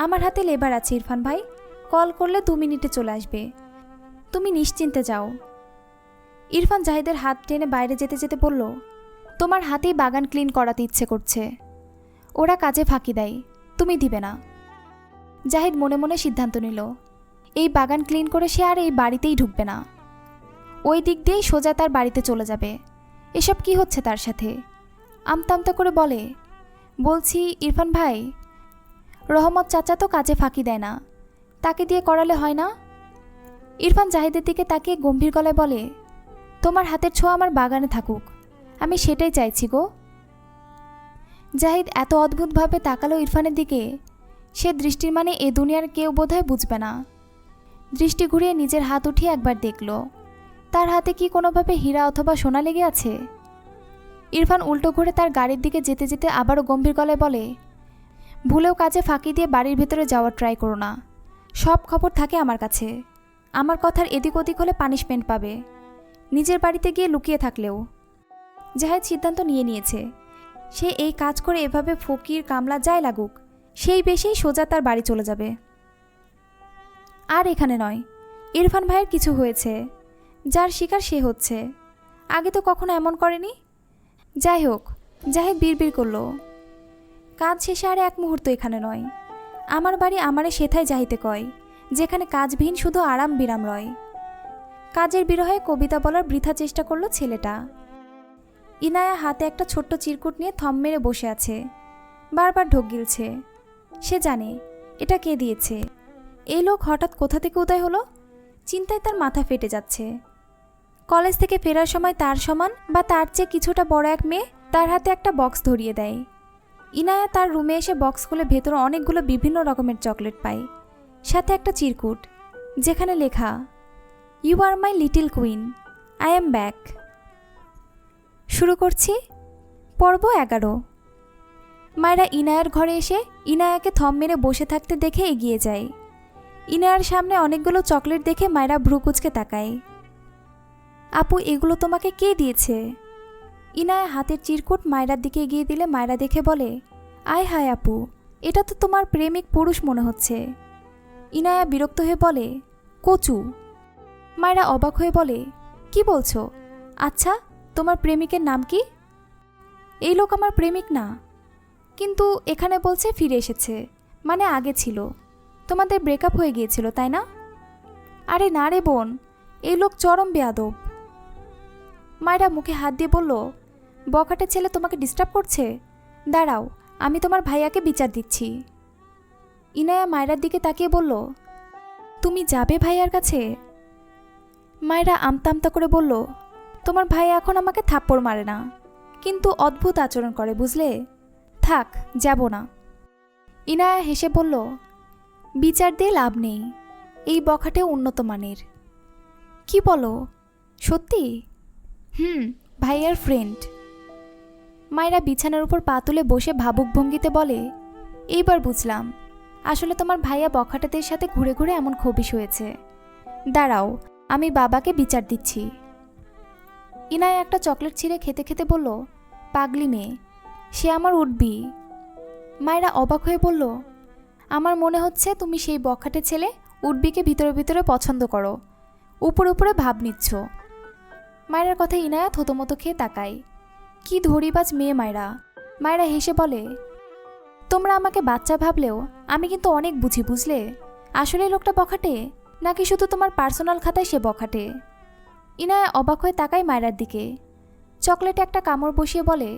আমার হাতে লেবার আছে ইরফান ভাই, কল করলে 2 মিনিটে চলে আসবে, তুমি নিশ্চিন্তে যাও। ইরফান জাহিদের হাত টেনে বাইরে যেতে যেতে বলল, তোমার হাতেই বাগান ক্লিন করাতে ইচ্ছে করছে। ওরা কাজে ফাঁকি দেয়, তুমি দিবে না। জাহিদ মনে মনে সিদ্ধান্ত নিল, এই বাগান ক্লিন করে সে আর এই বাড়িতেই ঢুকবে না। ওই দিক দিয়েই সোজা তার বাড়িতে চলে যাবে। এসব কি হচ্ছে তার সাথে? আমতা করে বলে, বলছি ইরফান ভাই, রহমত চাচা তো কাজে ফাঁকি দেয় না, তাকে দিয়ে করালে হয় না? ইরফান জাহিদের দিকে তাকিয়ে গম্ভীর গলায় বলে, তোমার হাতের ছোঁয়া আমার বাগানে থাকুক, আমি সেটাই চাইছি গো। জাহিদ এত অদ্ভুতভাবে তাকালো ইরফানের দিকে, সে দৃষ্টির মানে এ দুনিয়ার কেউ বোধহয় বুঝবে না। দৃষ্টি ঘুরিয়ে নিজের হাত উঠিয়ে একবার দেখল, তার হাতে কি কোনোভাবে হীরা অথবা সোনা লেগে আছে? ইরফান উল্টো ঘুরে তার গাড়ির দিকে যেতে যেতে আবারও গম্ভীর গলায় বলে, ভুলেও কাজে ফাঁকি দিয়ে বাড়ির ভেতরে যাওয়ার ট্রাই করো না, সব খবর থাকে আমার কাছে। আমার কথার এদিক ওদিক হলে পানিশমেন্ট পাবে, নিজের বাড়িতে গিয়ে লুকিয়ে থাকলেও। জাহিদ সিদ্ধান্ত নিয়ে নিয়েছে, সে এই কাজ করে এভাবে ফকির কামলা যাই লাগুক, সেই বেশেই সোজা তার বাড়ি চলে যাবে। আর এখানে নয়, ইরফান ভাইয়ের কিছু হয়েছে, যার শিকার সে হচ্ছে। আগে তো কখনো এমন করেনি। যাই হোক, জাহিদ বিড়বিড় করল, কাজ শেষে আর 1 মুহূর্ত এখানে নয়। আমার বাড়ি আমারে সেথায় যাইতে কয়, যেখানে কাজবিহীন শুধু আরাম বিরাম রয়। কাজের বিরহে কবিতা বলার বৃথা চেষ্টা করলো ছেলেটা। ইনায়া হাতে একটা ছোট্ট চিরকুট নিয়ে থম মেরে বসে আছে, বারবার ঢোক গিলছে। সে জানে এটা কে দিয়েছে। এই লোক হঠাৎ কোথা থেকে উদয় হলো? চিন্তায় তার মাথা ফেটে যাচ্ছে। কলেজ থেকে ফেরার সময় তার সমান বা তার চেয়ে কিছুটা বড় এক মেয়ে তার হাতে একটা বক্স ধরিয়ে দেয়। ইনায়া তার রুমে এসে বক্স খুলে ভেতরে অনেকগুলো বিভিন্ন রকমের চকলেট পায়, সাথে একটা চিরকুট যেখানে লেখা, you are my little queen, I am back. শুরু করছি পর্ব 11। মায়েরা ইনায়ার ঘরে এসে ইনায়াকে থম মেরে বসে থাকতে দেখে এগিয়ে যায়। ইনায়ার সামনে অনেকগুলো চকলেট দেখে মায়েরা ভ্রুকুচকে তাকায়। আপু, এগুলো তোমাকে কে দিয়েছে? ইনায়া হাতের চিরকুট মায়েরার দিকে এগিয়ে দিলে মায়েরা দেখে বলে, আয় হায় আপু, এটা তো তোমার প্রেমিক পুরুষ মনে হচ্ছে। ইনায়া বিরক্ত হয়ে বলে, কচু। মায়েরা অবাক হয়ে বলে, কি বলছো? আচ্ছা, তোমার প্রেমিকের নাম কি? এই লোক আমার প্রেমিক না, কিন্তু এখানে বলছে ফিরে এসেছে, মানে আগে ছিল। তোমাদের ব্রেকআপ হয়ে গিয়েছিল তাই না? আরে না রে বোন, এই লোক চরম বেয়াদব। মায়েরা মুখে হাত দিয়ে বলল, বখাটে ছেলে তোমাকে ডিস্টার্ব করছে? দাঁড়াও, আমি তোমার ভাইয়াকে বিচার দিচ্ছি। ইনায়া মায়েরার দিকে তাকিয়ে বলল, তুমি যাবে ভাইয়ার কাছে? মায়েরা আমতা আমতা করে বলল, তোমার ভাই এখন আমাকে থাপ্পড় মারে না, কিন্তু অদ্ভুত আচরণ করে, বুঝলে? থাক, যাব না। ইনায়া হেসে বলল, বিচার দিয়ে লাভ নেই, এই বখাটে উন্নত মানের। কি বলো, সত্যি? ভাইয়ার ফ্রেন্ড। মায়েরা বিছানার উপর পা তুলে বসে ভাবুক ভঙ্গিতে বলে, এইবার বুঝলাম, আসলে তোমার ভাইয়া বখাটেদের সাথে ঘুরে ঘুরে এমন খবিশ হয়েছে। দাঁড়াও, আমি বাবাকে বিচার দিচ্ছি। ইনায়া একটা চকলেট ছিঁড়ে খেতে খেতে বলল, পাগলি মেয়ে, সে আমার উঠবি। মায়েরা অবাক হয়ে বলল, আমার মনে হচ্ছে তুমি সেই বখাটে ছেলে উঠবিকে ভিতরে ভিতরে পছন্দ করো, উপরে উপরে ভাব নিচ্ছ। মায়েরার কথা ইনায়া থতমতো খেয়ে তাকায়। কি ধরিবাজ মেয়ে মায়েরা। মায়েরা হেসে বলে, তোমরা আমাকে বাচ্চা ভাবলেও আমি কিন্তু অনেক বুঝি, বুঝলে? আসলে লোকটা বখাটে, নাকি শুধু তোমার পার্সোনাল খাতায় সে বখাটে? ইনায়া অবাক হয়ে তাকায় মায়েরার দিকে। চকলেটে একটা কামড় বসিয়ে বলে,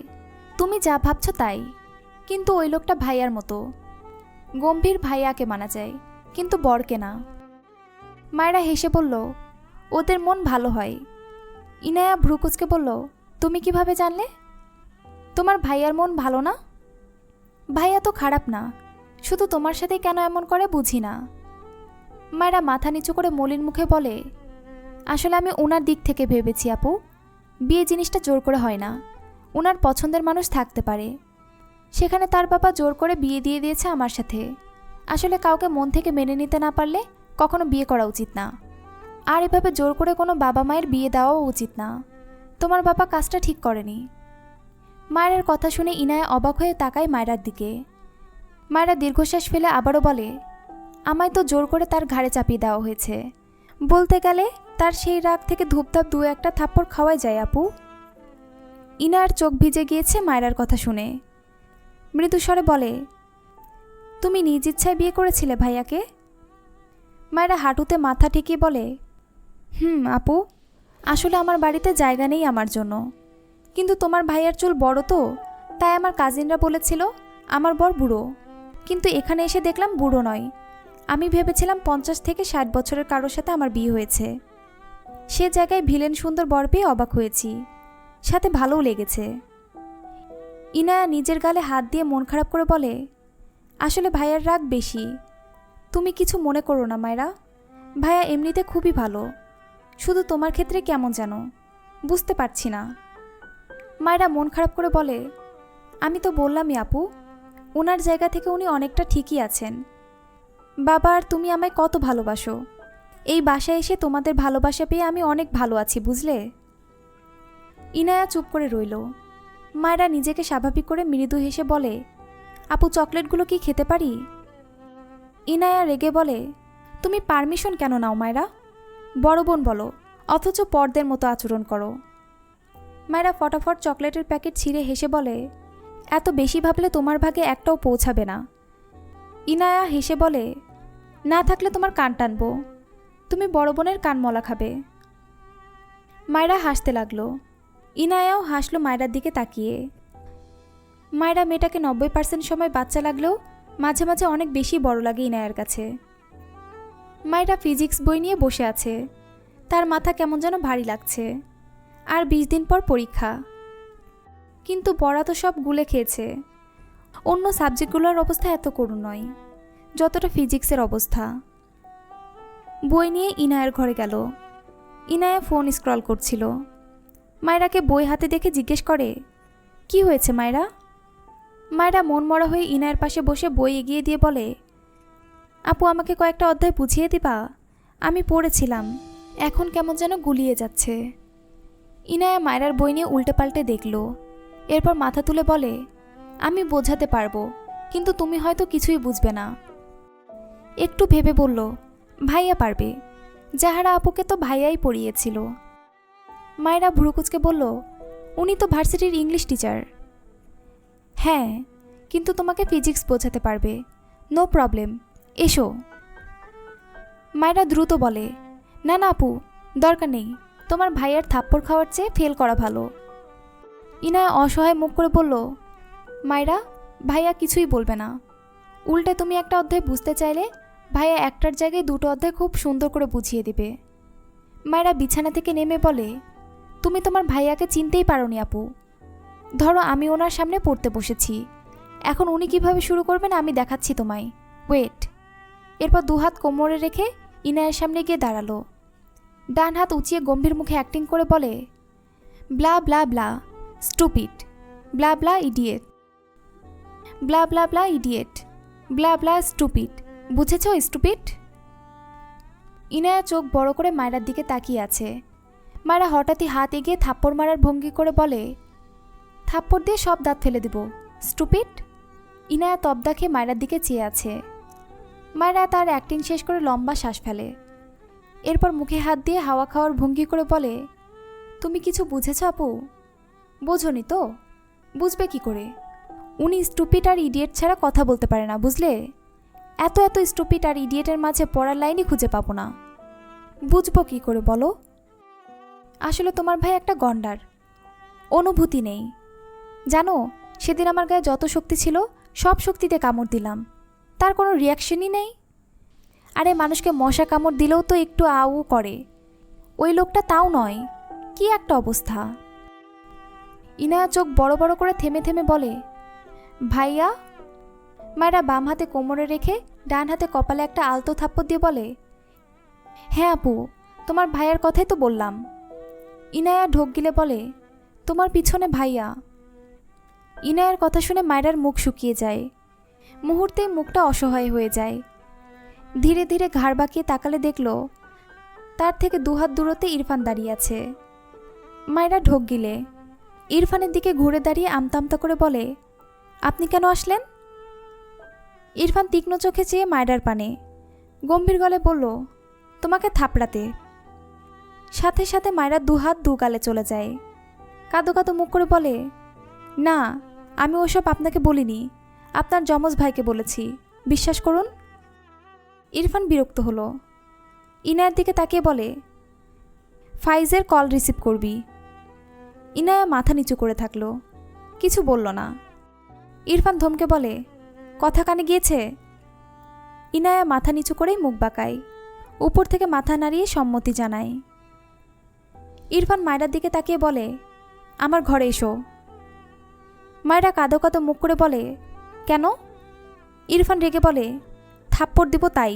তুমি যা ভাবছ তাই, কিন্তু ওই লোকটা ভাইয়ার মতো। গম্ভীর ভাইয়াকে মানা যায়, কিন্তু বরকে না। মায়েরা হেসে বলল, ওদের মন ভালো হয়। ইনায়া ভ্রুকুচকে বলল, তুমি কিভাবে জানলে? তোমার ভাইয়ার মন ভালো না? ভাইয়া তো খারাপ না, শুধু তোমার সাথে কেন এমন করে বুঝি না। মায়েরা মাথা নিচু করে মলিন মুখে বলে, আসলে আমি ওনার দিক থেকে ভেবেছি আপু, বিয়ে জিনিসটা জোর করে হয় না, ওনার পছন্দের মানুষ থাকতে পারে। সেখানে তার বাবা জোর করে বিয়ে দিয়ে দিয়েছে আমার সাথে। আসলে কাউকে মন থেকে মেনে নিতে না পারলে কখনো বিয়ে করা উচিত না, আর এভাবে জোর করে কোনো বাবা মায়ের বিয়ে দেওয়াও উচিত না। তোমার বাবা কাজটা ঠিক করেনি। মায়ের কথা শুনে ইনায়া অবাক হয়ে তাকায় মায়েরার দিকে। মায়েরা দীর্ঘশ্বাস ফেলে আবারও বলে, আমায় তো জোর করে তার ঘাড়ে চাপিয়ে দেওয়া হয়েছে। বলতে গেলে তার সেই রাগ থেকে ধূপধাপ দু একটা থাপ্পড় খাওয়াই যায় আপু। ইনায়ার চোখ ভিজে গিয়েছে মায়েরার কথা শুনে। মৃদুস্বরে বলে, তুমি নিজ ইচ্ছায় বিয়ে করেছিলে ভাইয়াকে? মায়েরা হাঁটুতে মাথা ঠেকিয়ে বলে, আপু, আসলে আমার বাড়িতে জায়গা নেই আমার জন্য, কিন্তু তোমার ভাইয়ার চুল বড় তো, তাই আমার কাজিনরা বলেছিল আমার বর বুড়ো, কিন্তু এখানে এসে দেখলাম বুড়ো নয়। আমি ভেবেছিলাম 50 থেকে 60 বছরের কারোর সাথে আমার বিয়ে হয়েছে। সে জায়গায় ভিলেন সুন্দর বর পেয়ে অবাক হয়েছি, সাথে ভালোও লেগেছে। ইনায়া নিজের গালে হাত দিয়ে মন খারাপ করে বলে, আসলে ভাইয়ার রাগ বেশি। তুমি কিছু মনে করো না মায়েরা, ভাইয়া এমনিতে খুবই ভালো, শুধু তোমার ক্ষেত্রে কেমন যেন বুঝতে পারছি না। মায়েরা মন খারাপ করে বলে, আমি তো বললামই আপু, ওনার জায়গা থেকে উনি অনেকটা ঠিকই আছেন। বাবা আর তুমি আমায় কত ভালোবাসো, এই বাসায় এসে তোমাদের ভালোবাসা পেয়ে আমি অনেক ভালো আছি, বুঝলে? ইনায়া চুপ করে রইল। মায়েরা নিজেকে স্বাভাবিক করে মৃদু হেসে বলে, আপু, চকলেটগুলো কি খেতে পারি? ইনায়া রেগে বলে, তুমি পারমিশন কেন নাও মায়েরা? বড় বোন বলো, অথচ পর্দের মতো আচরণ করো। মায়েরা ফটাফট চকলেটের প্যাকেট ছিঁড়ে হেসে বলে, এত বেশি ভাবলে তোমার ভাগে একটাও পৌঁছাবে না। ইনায়া হেসে বলে, না থাকলে তোমার কান টানবো, তুমি বড় বোনের কান মলা খাবে। মায়েরা হাসতে লাগলো। ইনায়াও হাসলো মায়েরার দিকে তাকিয়ে। মায়েরা মেয়েটাকে 90% সময় বাচ্চা লাগলেও মাঝে মাঝে অনেক বেশি বড় লাগে ইনায়ার কাছে। মায়েরা ফিজিক্স বই নিয়ে বসে আছে, তার মাথা কেমন যেন ভারী লাগছে। আর 20 দিন পর পরীক্ষা, কিন্তু পড়া তো সব গুলে খেয়েছে। অন্য সাবজেক্টগুলোর অবস্থা এত করুণ নয় যতটা ফিজিক্সের অবস্থা। বই নিয়ে ইনায়ার ঘরে গেল। ইনায়া ফোন স্ক্রল করছিল। মায়েরাকে বই হাতে দেখে জিজ্ঞেস করে, কি হয়েছে মায়েরা? মায়েরা মন মরা হয়ে ইনায়ের পাশে বসে বই এগিয়ে দিয়ে বলে, আপু, আমাকে কয়েকটা অধ্যায় বুঝিয়ে দিবা? আমি পড়েছিলাম, এখন কেমন যেন গুলিয়ে যাচ্ছে। ইনায়া মায়েরার বই নিয়ে উল্টে পাল্টে দেখল, এরপর মাথা তুলে বলে, আমি বোঝাতে পারবো, কিন্তু তুমি হয়তো কিছুই বুঝবে না। একটু ভেবে বলল, ভাইয়া পারবে, যাহারা আপুকে তো ভাইয়াই পড়িয়েছিল। মায়েরা ভ্রুকুচকে বলল, উনি তো ভার্সিটির ইংলিশ টিচার। হ্যাঁ, কিন্তু তোমাকে ফিজিক্স বোঝাতে পারবে, নো প্রবলেম, এসো। মায়েরা দ্রুত বলে, না না আপু, দরকার নেই, তোমার ভাইয়ের থাপ্পড় খাওয়ার চেয়ে ফেল করা ভালো। ইনায়া অসহায় মুখ করে বলল, মায়েরা, ভাইয়া কিছুই বলবে না। উল্টে তুমি একটা অধ্যায় বুঝতে চাইলে ভাইয়া একটার জায়গায় দুটো অধ্যায় খুব সুন্দর করে বুঝিয়ে দিবে। মায়েরা বিছানা থেকে নেমে বলে, তুমি তোমার ভাইয়াকে চিনতেই পারোনি আপু। ধরো আমি ওনার সামনে পড়তে বসেছি, এখন উনি কিভাবে শুরু করবেন আমি দেখাচ্ছি তোমায়, ওয়েট। এরপর দুহাত কোমরে রেখে ইনায়ের সামনে গিয়ে দাঁড়ালো। ডান হাত উঁচিয়ে গম্ভীর মুখে অ্যাক্টিং করে বলে, ব্লা ব্লা ব্লা স্টুপিড, ব্লা ব্লা ইডিয়েট, ব্লা ব্লা ব্লা ইডিয়েট, ব্লা ব্লা স্টুপিড। বুঝেছ স্টুপিড? ইনায়া চোখ বড় করে মায়েরার দিকে তাকিয়ে আছে। মায়েরা হঠাৎই হাত এগিয়ে থাপ্পড় মারার ভঙ্গি করে বলে, থাপ্পড় দিয়ে সব দাঁত ফেলে দিব, স্টুপিড। ইনায়া তবদা খেয়ে মায়েরার দিকে চেয়ে আছে। মায়েরা তার অ্যাক্টিং শেষ করে লম্বা শ্বাস ফেলে। এরপর মুখে হাত দিয়ে হাওয়া খাওয়ার ভঙ্গি করে বলে, তুমি কিছু বুঝেছ আপু? বোঝনি তো? বুঝবে কি করে? উনি স্টুপিড আর ইডিয়েট ছাড়া কথা বলতে পারে না, বুঝলে? এত এত স্টুপিড আর ইডিয়েটের মাঝে পড়ার লাইনই খুঁজে পাবো না। বুঝবো কি করে বলো? আসলে তোমার ভাই একটা গন্ডার, অনুভূতি নেই। জানো, সেদিন আমার গায়ে যত শক্তি ছিল সব শক্তিতে কামড় দিলাম, তার কোনো রিয়াকশনই নেই। আরে মানুষকে মশা কামড় দিলেও তো একটু আউ করে, ওই লোকটা তাও নয়। কি একটা অবস্থা। ইনায়া চোখ বড় বড় করে থেমে থেমে বলে, ভাইয়া। মায়েরা বাম হাতে কোমরে রেখে ডান হাতে কপালে একটা আলতো থাপ্পড় দিয়ে বলে, হ্যাঁ আপু, তোমার ভাইয়ার কথাই তো বললাম। ইনায়া ঢোক গিলে বলে, তোমার পিছনে ভাইয়া। ইনায়ার কথা শুনে মায়েরার মুখ শুকিয়ে যায়। মুহূর্তেই মুখটা অসহায় হয়ে যায়। ধীরে ধীরে ঘাড় বাঁকিয়ে তাকালে দেখল তার থেকে দুহাত দূরত্বে ইরফান দাঁড়িয়ে আছে। মায়েরা ঢোক গিলে ইরফানের দিকে ঘুরে দাঁড়িয়ে আমতা আমতা করে বলে, আপনি কেন আসলেন? ইরফান তীক্ষ্ণ চোখে চেয়ে মায়েরার পানে গম্ভীর গলে বলল, তোমাকে থাপড়াতে। সাথে সাথে মায়েরা দুহাত দু গালে চলে যায়। কাঁদো কাঁদো মুখ করে বলে, না, আমি ওসব আপনাকে বলিনি, আপনার যমজ ভাইকে বলেছি, বিশ্বাস করুন। ইরফান বিরক্ত হলো। ইনায়ার দিকে তাকিয়ে বলে, ফাইজের কল রিসিভ করবি। ইনায়া মাথা নিচু করে থাকলো, কিছু বলল না। ইরফান ধমকে বলে, কথা কানে গিয়েছে? ইনায়া মাথা নিচু করেই মুখ বাঁকায়, উপর থেকে মাথা নাড়িয়ে সম্মতি জানায়। ইরফান মায়েরার দিকে তাকিয়ে বলে, আমার ঘরে এসো। মায়েরা কাঁদো কাঁদো মুখ করে বলে, কেন? ইরফান রেগে বলে, থাপ্পড় দিব তাই,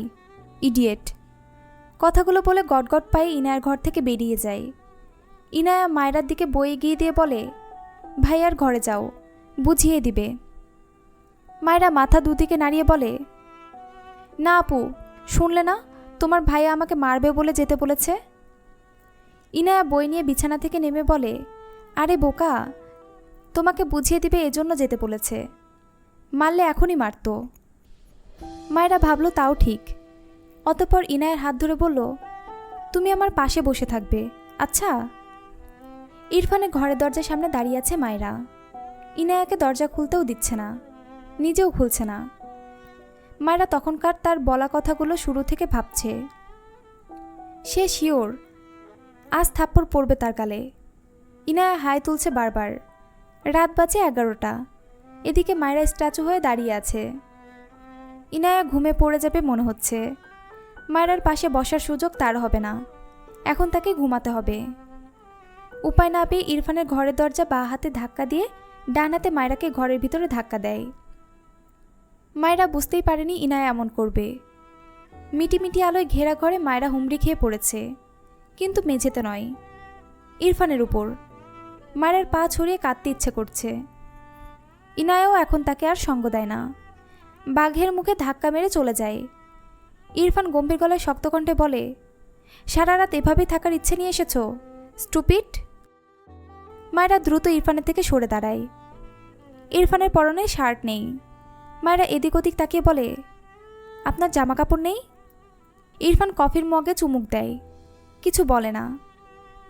ইডিয়েট। কথাগুলো বলে গটগট পায়ে ইনায়ার ঘর থেকে বেরিয়ে যায়। ইনায়া মায়েরার দিকে বয়ে গিয়ে দিয়ে বলে, ভাইয়ার ঘরে যাও, বুঝিয়ে দিবে। মায়েরা মাথা দুদিকে নাড়িয়ে বলে, না আপু, শুনলে না, তোমার ভাইয়া আমাকে মারবে বলে যেতে বলেছে। ইনায়া বই নিয়ে বিছানা থেকে নেমে বলে, আরে বোকা, তোমাকে বুঝিয়ে দিবে এজন্য যেতে বলেছে, মারলে এখনই মারত। মায়েরা ভাবলো তাও ঠিক। অতঃপর ইনায়ার হাত ধরে বলল, তুমি আমার পাশে বসে থাকবে, আচ্ছা? ইরফানের ঘরের দরজার সামনে দাঁড়িয়ে আছে মায়েরা। ইনায়াকে দরজা খুলতেও দিচ্ছে না, নিজেও খুলছে না। মায়েরা তখনকার তার বলা কথাগুলো শুরু থেকে ভাবছে। সে শিওর আজ থাপ্পড় পড়বে তার গালে। ইনায়া হাই তুলছে বারবার। রাত বাজে 11টা। এদিকে মায়েরা স্ট্যাচু হয়ে দাঁড়িয়ে আছে। ইনায়া ঘুমে পড়ে যাবে মনে হচ্ছে। মায়েরার পাশে বসার সুযোগ তার হবে না, এখন তাকে ঘুমাতে হবে। উপায় না পেয়ে ইরফানের ঘরের দরজা বাঁ হাতে ধাক্কা দিয়ে ডান হাতে মায়েরাকে ঘরের ভিতরে ধাক্কা দেয়। মায়েরা বুঝতেই পারেনি ইনায়া এমন করবে। মিটিমিটি আলোয় ঘেরা ঘরে মায়েরা হুমড়ি খেয়ে পড়েছে, কিন্তু মেঝেতে নয়, ইরফানের উপর। মায়ের পা ছড়িয়ে কাঁদতে ইচ্ছে করছে। ইনায়াও এখন তাকে আর সঙ্গ দেয় না, বাঘের মুখে ধাক্কা মেরে চলে যায়। ইরফান গম্ভীর গলায় শক্ত কণ্ঠে বলে, সারা রাত এভাবেই থাকার ইচ্ছে নিয়ে এসেছ, স্টুপিড। মায়েরা দ্রুত ইরফানের থেকে সরে দাঁড়ায়। ইরফানের পরনে শার্ট নেই। মায়েরা এদিক ওদিক তাকিয়ে বলে, আপনার জামা কাপড় নেই? ইরফান কফির মগে চুমুক দেয়, কিছু বলে না।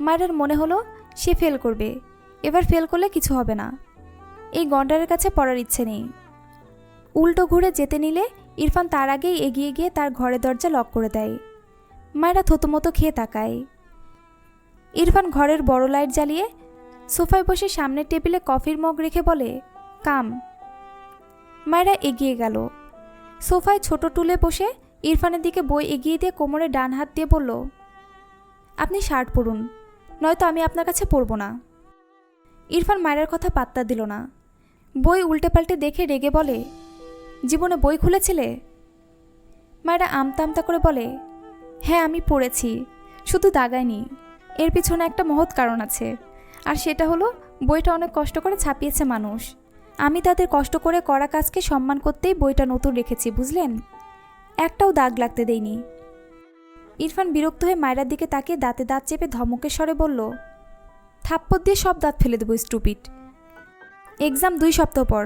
মায়েরার মনে হলো সে ফেল করবে, এবার ফেল করলে কিছু হবে না। এই গন্ডারের কাছে পড়ার ইচ্ছে নেই। উল্টো ঘুরে যেতে নিলে ইরফান তার আগেই এগিয়ে গিয়ে তার ঘরের দরজা লক করে দেয়। মায়েরা থতমতো খেয়ে তাকায়। ইরফান ঘরের বড় লাইট জ্বালিয়ে সোফায় বসে সামনের টেবিলে কফির মগ রেখে বলে, কাম। মায়েরা এগিয়ে গেল। সোফায় ছোট টুলে বসে ইরফানের দিকে বই এগিয়ে দিয়ে কোমরে ডান হাত দিয়ে বলল, আপনি শার্ট পরুন, নয়তো আমি আপনার কাছে পরব না। ইরফান মায়েরার কথা পাত্তা দিল না। বই উল্টে পাল্টে দেখে রেগে বলে, জীবনে বই খুলেছিলে? মায়েরা আমতা আমতা করে বলে, হ্যাঁ আমি পড়েছি, শুধু দাগায়নি। এর পিছনে একটা মহৎ কারণ আছে, আর সেটা হলো বইটা অনেক কষ্ট করে ছাপিয়েছে মানুষ। আমি তাদের কষ্ট করে করা কাজকে সম্মান করতেই বইটা নতুন রেখেছি, বুঝলেন? একটাও দাগ লাগতে দেইনি। ইরফান বিরক্ত হয়ে মায়েরার দিকে তাকিয়ে দাঁতে দাঁত চেপে ধমকের স্বরে বলল, থাপ্পড় দিয়ে সব দাঁত ফেলে দেবো স্টুপিড। এক্সাম 2 সপ্তাহ পর,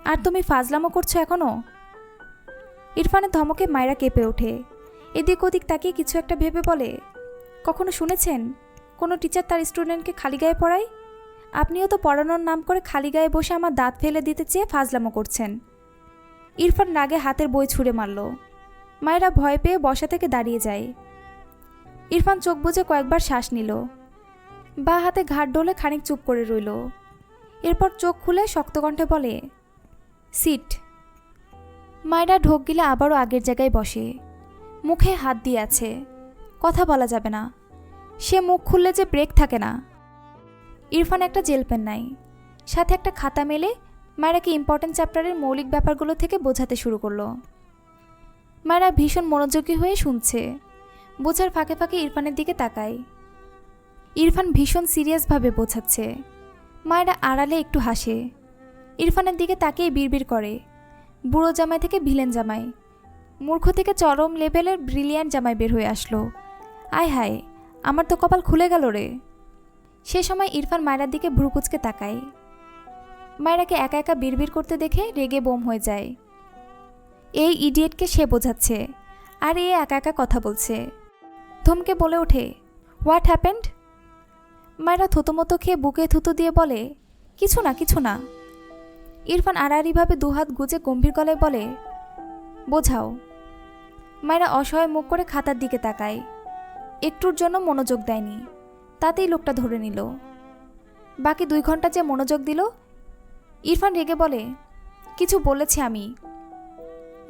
আর তুমি ফাজলামো করছো এখনো? ইরফানের ধমকে মায়েরা কেঁপে ওঠে। এদিক ওদিক তাকিয়ে কিছু একটা ভেবে বলে, কখনো শুনেছেন কোনো টিচার তার স্টুডেন্টকে খালি গায়ে পড়ায়? আপনিও তো পড়ানোর নাম করে খালি গায়ে বসে আমার দাঁত ফেলে দিতে চেয়ে ফাজলামো করছেন। ইরফান রাগে হাতের বই ছুঁড়ে মারল। মায়েরা ভয় পেয়ে বসা থেকে দাঁড়িয়ে যায়। ইরফান চোখ বুজে কয়েকবার শ্বাস নিল। বা হাতে ঘাট ডলে খানিক চুপ করে রইল। এরপর চোখ খুলে শক্ত কণ্ঠে বলে, সিট। মায়েরা ঢোক গিলে আবারও আগের জায়গায় বসে। মুখে হাত দিয়ে আছে, কথা বলা যাবে না। সে মুখ খুললে যে ব্রেক থাকে না। ইরফান একটা জেল পেন নাই, সাথে একটা খাতা মেলে মায়েরাকে ইম্পর্টেন্ট চ্যাপ্টারের মৌলিক ব্যাপারগুলো থেকে বোঝাতে শুরু করলো। মায়েরা ভীষণ মনোযোগী হয়ে শুনছে। বোঝার ফাঁকে ফাঁকে ইরফানের দিকে তাকায়। ইরফান ভীষণ সিরিয়াসভাবে বোঝাচ্ছে। মায়েরা আড়ালে একটু হাসে। ইরফানের দিকে তাকিয়ে বিড়বিড় করে, বুড়ো জামাই থেকে ভিলেন জামাই, মূর্খ থেকে চরম লেভেলের ব্রিলিয়ান্ট জামাই বের হয়ে আসলো। আয় হায়, আমার তো কপাল খুলে গেল রে। সে সময় ইরফান মায়েরার দিকে ভ্রুকুচকে তাকায়। মায়েরাকে একা একা বিড়বিড় করতে দেখে রেগে বোম হয়ে যায়। এই ইডিয়েটকে সে বোঝাচ্ছে, আর এ একা একা কথা বলছে। ধমকে বলে ওঠে, হোয়াট হ্যাপেন্ড? মায়েরা থুতোমতো খেয়ে বুকে থুতু দিয়ে বলে, কিছু না কিছু না। ইরফান আড়াআড়িভাবে দুহাত গুজে গম্ভীর গলায় বলে, বোঝাও। মায়েরা অসহায় মুখ করে খাতার দিকে তাকায়। একটুর জন্য মনোযোগ দেয়নি, তাতেই লোকটা ধরে নিল। বাকি 2 ঘন্টা যে মনোযোগ দিল। ইরফান রেগে বলে, কিছু বলেছি আমি।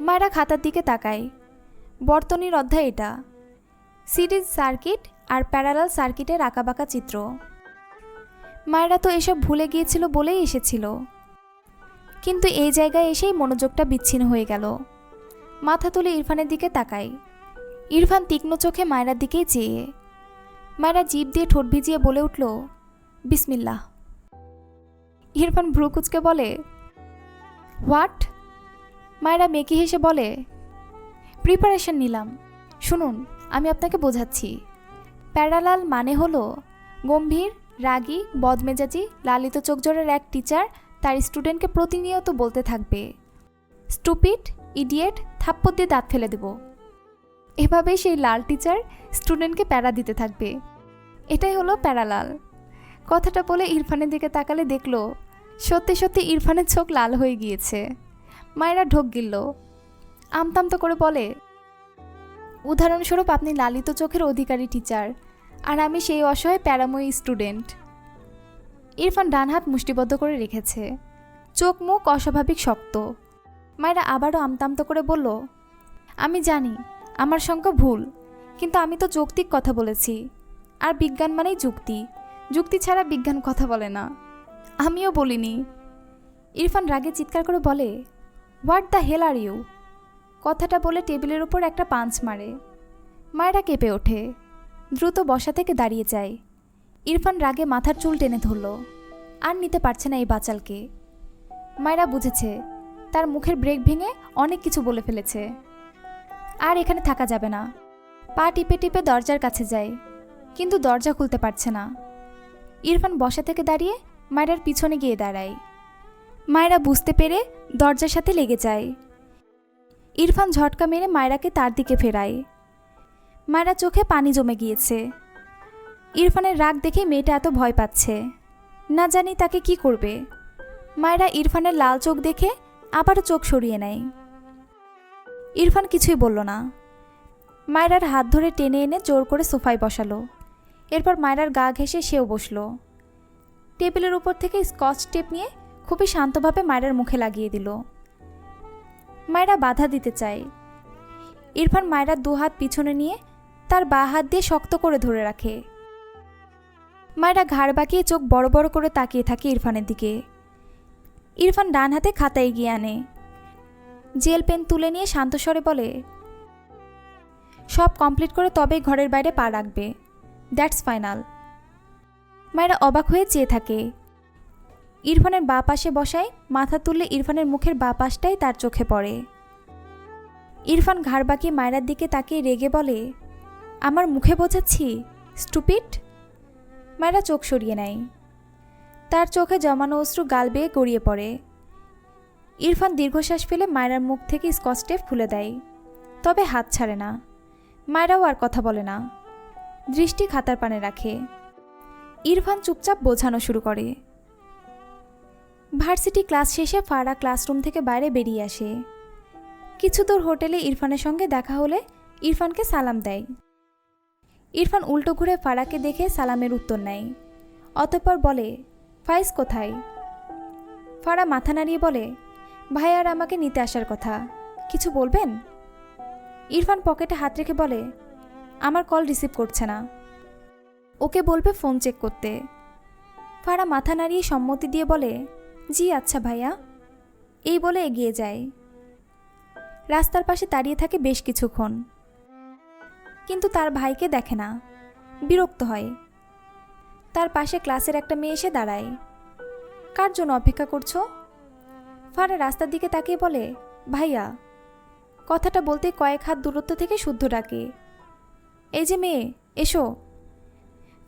মায়েরা খাতার দিকে তাকায়। বর্তনীর অধ্যায় এটা। সিরিজ সার্কিট আর প্যারালাল সার্কিটের আঁকাবাঁকা চিত্র। মায়েরা তো এসব ভুলে গিয়েছিল বলেই এসেছিল, কিন্তু এই জায়গায় এসেই মনোযোগটা বিচ্ছিন্ন হয়ে গেল। মাথা তুলে ইরফানের দিকে তাকায়। ইরফান তীক্ষ্ণ চোখে মায়েরার দিকেই চেয়ে। মায়েরা জিভ দিয়ে ঠোঁট ভিজিয়ে বলে উঠল, বিসমিল্লাহ। ইরফান ভ্রু কুচকে বলে, হোয়াট? মায়েরা মেকি হেসে বলে, প্রিপারেশন নিলাম। শুনুন, আমি আপনাকে বোঝাচ্ছি। প্যারালাল মানে হলো গম্ভীর, রাগী, বদমেজাজি, লালিত চোখজোড়ের এক টিচার তার স্টুডেন্টকে প্রতিনিয়ত বলতে থাকবে, স্টুপিড, ইডিয়েট, থাপ্পড় দিয়ে দাঁত ফেলে দেব। এভাবেই সেই লাল টিচার স্টুডেন্টকে প্যারা দিতে থাকবে। এটাই হলো প্যারালাল। কথাটা বলে ইরফানের দিকে তাকালে দেখল সত্যি সত্যি ইরফানের চোখ লাল হয়ে গিয়েছে। মায়েরা ঢোক গিলল। আমতামতো করে বলে, উদাহরণস্বরূপ আপনি লালিত চোখের অধিকারী টিচার, আর আমি সেই অসহায় প্যারাময়ী স্টুডেন্ট। ইরফান ডান হাত মুষ্টিবদ্ধ করে রেখেছে, চোখ মুখ অস্বাভাবিক শক্ত। মায়েরা আবারও আমতামতো করে বলল, আমি জানি আমার সংখ্যা ভুল, কিন্তু আমি তো যৌক্তিক কথা বলেছি, আর বিজ্ঞান মানেই যুক্তি। যুক্তি ছাড়া বিজ্ঞান কথা বলে না। আমিও বলিনি। ইরফান রাগে চিৎকার করে বলে, what the hell are you? কথাটা বলে টেবিলের উপর একটা পাঞ্চ মারে। মায়েরা কেঁপে ওঠে, দ্রুত বসা থেকে দাঁড়িয়ে যায়। ইরফান রাগে মাথার চুল টেনে ধরল। আর নিতে পারছে না এই বাচালকে। মায়েরা বুঝেছে তার মুখের ব্রেক ভেঙে অনেক কিছু বলে ফেলেছে। আর এখানে থাকা যাবে না। পা টিপে টিপে দরজার কাছে যায়, কিন্তু দরজা খুলতে পারছে না। ইরফান বসা থেকে দাঁড়িয়ে মায়েরার পিছনে গিয়ে দাঁড়ায়। মায়েরা বুঝতে পেরে দরজার সাথে লেগে যায়। ইরফান ঝটকা মেরে মায়েরাকে তার দিকে ফেরায়। মায়েরা চোখে পানি জমে গিয়েছে। ইরফানের রাগ দেখে মেয়েটা এত ভয় পাচ্ছে, না জানি তাকে কি করবে। মায়েরা ইরফানের লাল চোখ দেখে আবারও চোখ সরিয়ে নেয়। ইরফান কিছুই বলল না। মায়েরার হাত ধরে টেনে এনে জোর করে সোফায় বসালো। এরপর মায়রার গা ঘেঁষে সেও বসল। টেবিলের উপর থেকে স্কচ টেপ নিয়ে খুবই শান্তভাবে মায়রার মুখে লাগিয়ে দিল। মায়রা বাধা দিতে চায়। ইরফান মায়রার দুহাত পিছনে নিয়ে তার বাঁ হাত দিয়ে শক্ত করে ধরে রাখে। মায়রা ঘাড় বাঁকিয়ে চোখ বড় বড় করে তাকিয়ে থাকে ইরফানের দিকে। ইরফান ডান হাতে খাতা এগিয়ে আনে, জেল পেন তুলে নিয়ে শান্ত স্বরে বলে, সব কমপ্লিট করে তবেই ঘরের বাইরে পা রাখবে, দ্যাটস ফাইনাল। মায়রা অবাক হয়ে চেয়ে থাকে। ইরফানের বাঁ পাশে বসায় মাথা তুললে ইরফানের মুখের বাঁ পাশটাই তার চোখে পড়ে। ইরফান ঘাড় বাঁকিয়ে মায়রার দিকে তাকিয়ে রেগে বলে, আমার মুখে বোঝাচ্ছি, স্টুপিড। মায়রা চোখ সরিয়ে নেয়। তার চোখে জমানো অশ্রু গাল বেয়ে গড়িয়ে পড়ে। ইরফান দীর্ঘশ্বাস ফেলে মায়রার মুখ থেকে স্কচ টেপ খুলে দেয়, তবে হাত ছাড়ে না। মায়রাও আর কথা বলে না, দৃষ্টি খাতার পানে রাখে। ইরফান চুপচাপ বোঝানো শুরু করে। ভার্সিটি ক্লাস শেষে ফারা ক্লাসরুম থেকে বাইরে বেরিয়ে আসে। কিছু দূর হোটেলে ইরফানের সঙ্গে দেখা হলে ইরফানকে সালাম দেয়। ইরফান উল্টো ঘুরে ফারাকে দেখে সালামের উত্তর নেয়, অতঃপর বলে, ফাইজ কোথায়? ফারা মাথা নাড়িয়ে বলে, ভাই আর আমাকে নিতে আসার কথা, কিছু বলবেন? ইরফান পকেটে হাত রেখে বলে, আমার কল রিসিভ করছে না, ওকে বলবে ফোন চেক করতে। ফারা মাথা নাড়িয়ে সম্মতি দিয়ে বলে, জি আচ্ছা ভাইয়া, এই বলে এগিয়ে যায়। রাস্তার পাশে দাঁড়িয়ে থাকে বেশ কিছুক্ষণ, কিন্তু তার ভাইকে দেখে না, বিরক্ত হয়। তার পাশে ক্লাসের একটা মেয়ে এসে দাঁড়ায়। কার জন্য অপেক্ষা করছো? ফারা রাস্তার দিকে তাকিয়ে বলে, ভাইয়া। কথাটা বলতে কয়েক হাত দূরত্ব থেকে শুদ্ধ ডাকে, এই যে মেয়ে, এসো।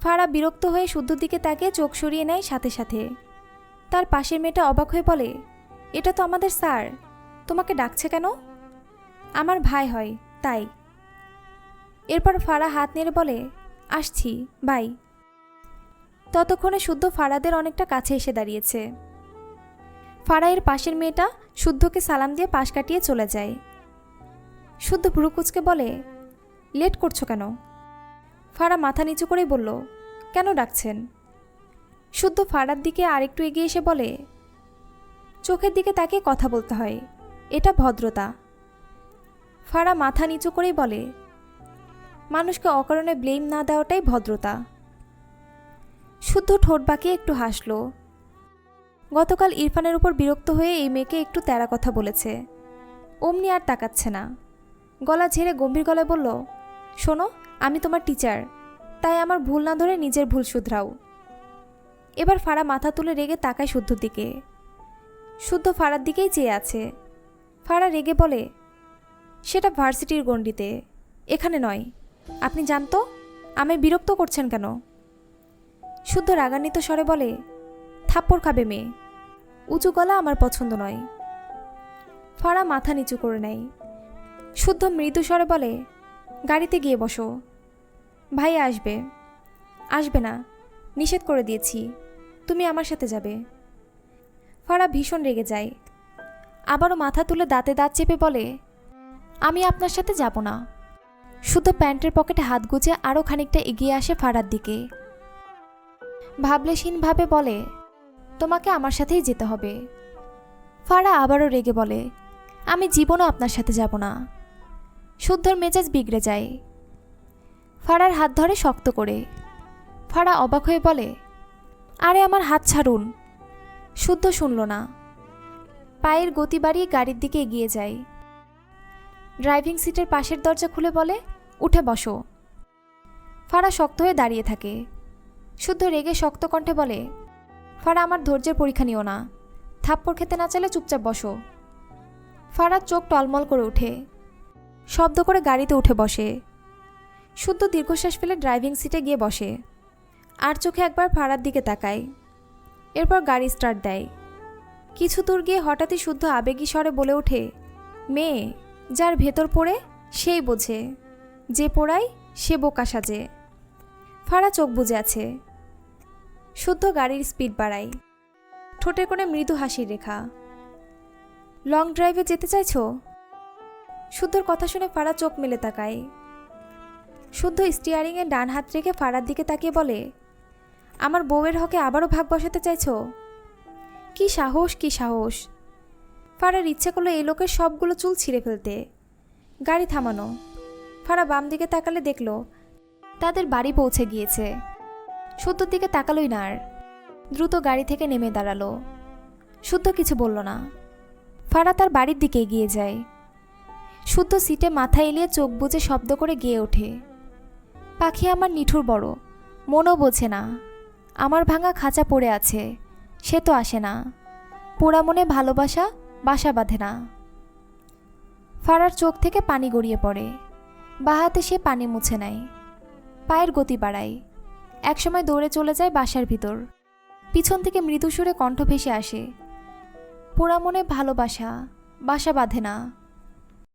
ফারা বিরক্ত হয়ে শুদ্ধর দিকে তাকিয়ে চোখ সরিয়ে নেয় সাথে সাথে। তার পাশের মেয়েটা অবাক হয়ে বলে, এটা তো আমাদের স্যার, তোমাকে ডাকছে কেন? আমার ভাই হয় তাই। এরপর ফারা হাত নেড়ে বলে, আসছি বাই। ততক্ষণে শুদ্ধ ফারাদের অনেকটা কাছে এসে দাঁড়িয়েছে। ফারা এর পাশের মেয়েটা শুদ্ধকে সালাম দিয়ে পাশ কাটিয়ে চলে যায়। শুদ্ধ ভ্রু কুঁচকে বলে, লেট করছো কেন? ফারা মাথা নিচু করেই বলল, কেন ডাকছেন? শুদ্ধ ফারার দিকে আরেকটু এগিয়ে এসে বলে, চোখের দিকে তাকিয়ে কথা বলতে হয়, এটা ভদ্রতা। ফারা মাথা নিচু করেই বলে, মানুষকে অকারণে ব্লেম না দেওয়াটাই ভদ্রতা। শুদ্ধ ঠোঁট বাঁকিয়ে একটু হাসল। গতকাল ইরফানের উপর বিরক্ত হয়ে এই মেয়েকে একটু তেড়া কথা বলেছে, অমনি আর তাকাচ্ছে না। গলা ঝেড়ে গম্ভীর গলায় বলল, শোনো, আমি তোমার টিচার, তাই আমার ভুল না ধরে নিজের ভুল শুধরাও। এবার ফারা মাথা তুলে রেগে তাকায় শুদ্ধর দিকে। শুদ্ধ ফারার দিকেই চেয়ে আছে। ফারা রেগে বলে, সেটা ভার্সিটির গণ্ডিতে, এখানে নয়, আপনি জানতো, আমায় বিরক্ত করছেন কেন? শুদ্ধ রাগান্বিত স্বরে বলে, থাপ্পড় খাবে মেয়ে, উঁচু গলা আমার পছন্দ নয়। ফারা মাথা নিচু করে নেয়। শুদ্ধ মৃদু স্বরে বলে, গাড়িতে গিয়ে বসো, ভাই আসবে। আসবে না, নিষেধ করে দিয়েছি, তুমি আমার সাথে যাবে। ফারা ভীষণ রেগে যায়। আবারও মাথা তুলে দাঁতে দাঁত চেপে বলে, আমি আপনার সাথে যাব না। শুদ্ধ প্যান্টের পকেটে হাত গুজে আরও খানিকটা এগিয়ে আসে ফারার দিকে। ভাবলেশীনভাবে বলে, তোমাকে আমার সাথেই যেতে হবে। ফারা আবারও রেগে বলে, আমি জীবনও আপনার সাথে যাব না। শুদ্ধর মেজাজ বিগড়ে যায়। ফারার হাত ধরে শক্ত করে। ফারা অবাক হয়ে বলে, আরে আমার হাত ছাড়ুন। শুদ্ধ শুনল না, পায়ের গতি বাড়িয়ে গাড়ির দিকে এগিয়ে যায়। ড্রাইভিং সিটের পাশের দরজা খুলে বলে, উঠে বসো। ফারা শক্ত হয়ে দাঁড়িয়ে থাকে। শুদ্ধ রেগে শক্ত কণ্ঠে বলে, ফারা আমার ধৈর্যের পরীক্ষা নিও না, থাপ্পড় খেতে না চাইলে চুপচাপ বসো। ফারার চোখ টলমল করে ওঠে, শব্দ করে গাড়িতে উঠে বসে। শুদ্ধ দীর্ঘশ্বাস ফেলে ড্রাইভিং সিটে গিয়ে বসে, আর চোখে একবার ফারার দিকে তাকায়। এরপর গাড়ি স্টার্ট দেয়। কিছু দূর গিয়ে হঠাৎই শুদ্ধ আবেগী স্বরে বলে ওঠে, মেয়ে, যার ভেতর পড়ে সেই বোঝে, যে পোড়ায় সে বোকা সাজে। ফারা চোখ বুজে আছে। শুদ্ধ গাড়ির স্পিড বাড়ায়, ঠোঁটের কোণে মৃদু হাসির রেখা। লং ড্রাইভে যেতে চাইছো? শুদ্ধর কথা শুনে ফারা চোখ মেলে তাকায়। শুদ্ধ স্টিয়ারিংয়ে ডান হাত রেখে ফারার দিকে তাকিয়ে বলে, আমার বউয়ের হকে আবারও ভাগ বসাতে চাইছ? কি সাহস, কি সাহস! ফারার ইচ্ছে করলো এই লোকের সবগুলো চুল ছিঁড়ে ফেলতে। গাড়ি থামানো। ফারা বাম দিকে তাকালে দেখল তাদের বাড়ি পৌঁছে গিয়েছে। শুদ্ধর দিকে তাকালোই না আর। দ্রুত গাড়ি থেকে নেমে দাঁড়ালো। শুদ্ধ কিছু বলল না। ফারা তার বাড়ির দিকে এগিয়ে যায়। শুদ্ধ সিটে মাথা এলিয়ে চোখ বুজে শব্দ করে গেয়ে ওঠে, পাখি আমার নিঠুর বড়, মনও বোঝে না। আমার ভাঙা খাঁচা পড়ে আছে, সে তো আসে না। পোড়া মনে ভালোবাসা বাসা বাঁধে না। ফারার চোখ থেকে পানি গড়িয়ে পড়ে। বাহাতে সে পানি মুছে নেয়। পায়ের গতি বাড়ায়। একসময় দৌড়ে চলে যায় বাসার ভিতর। পিছন থেকে মৃদু সুরে কণ্ঠ ভেসে আসে, পোড়া মনে ভালোবাসা বাসা বাঁধে না।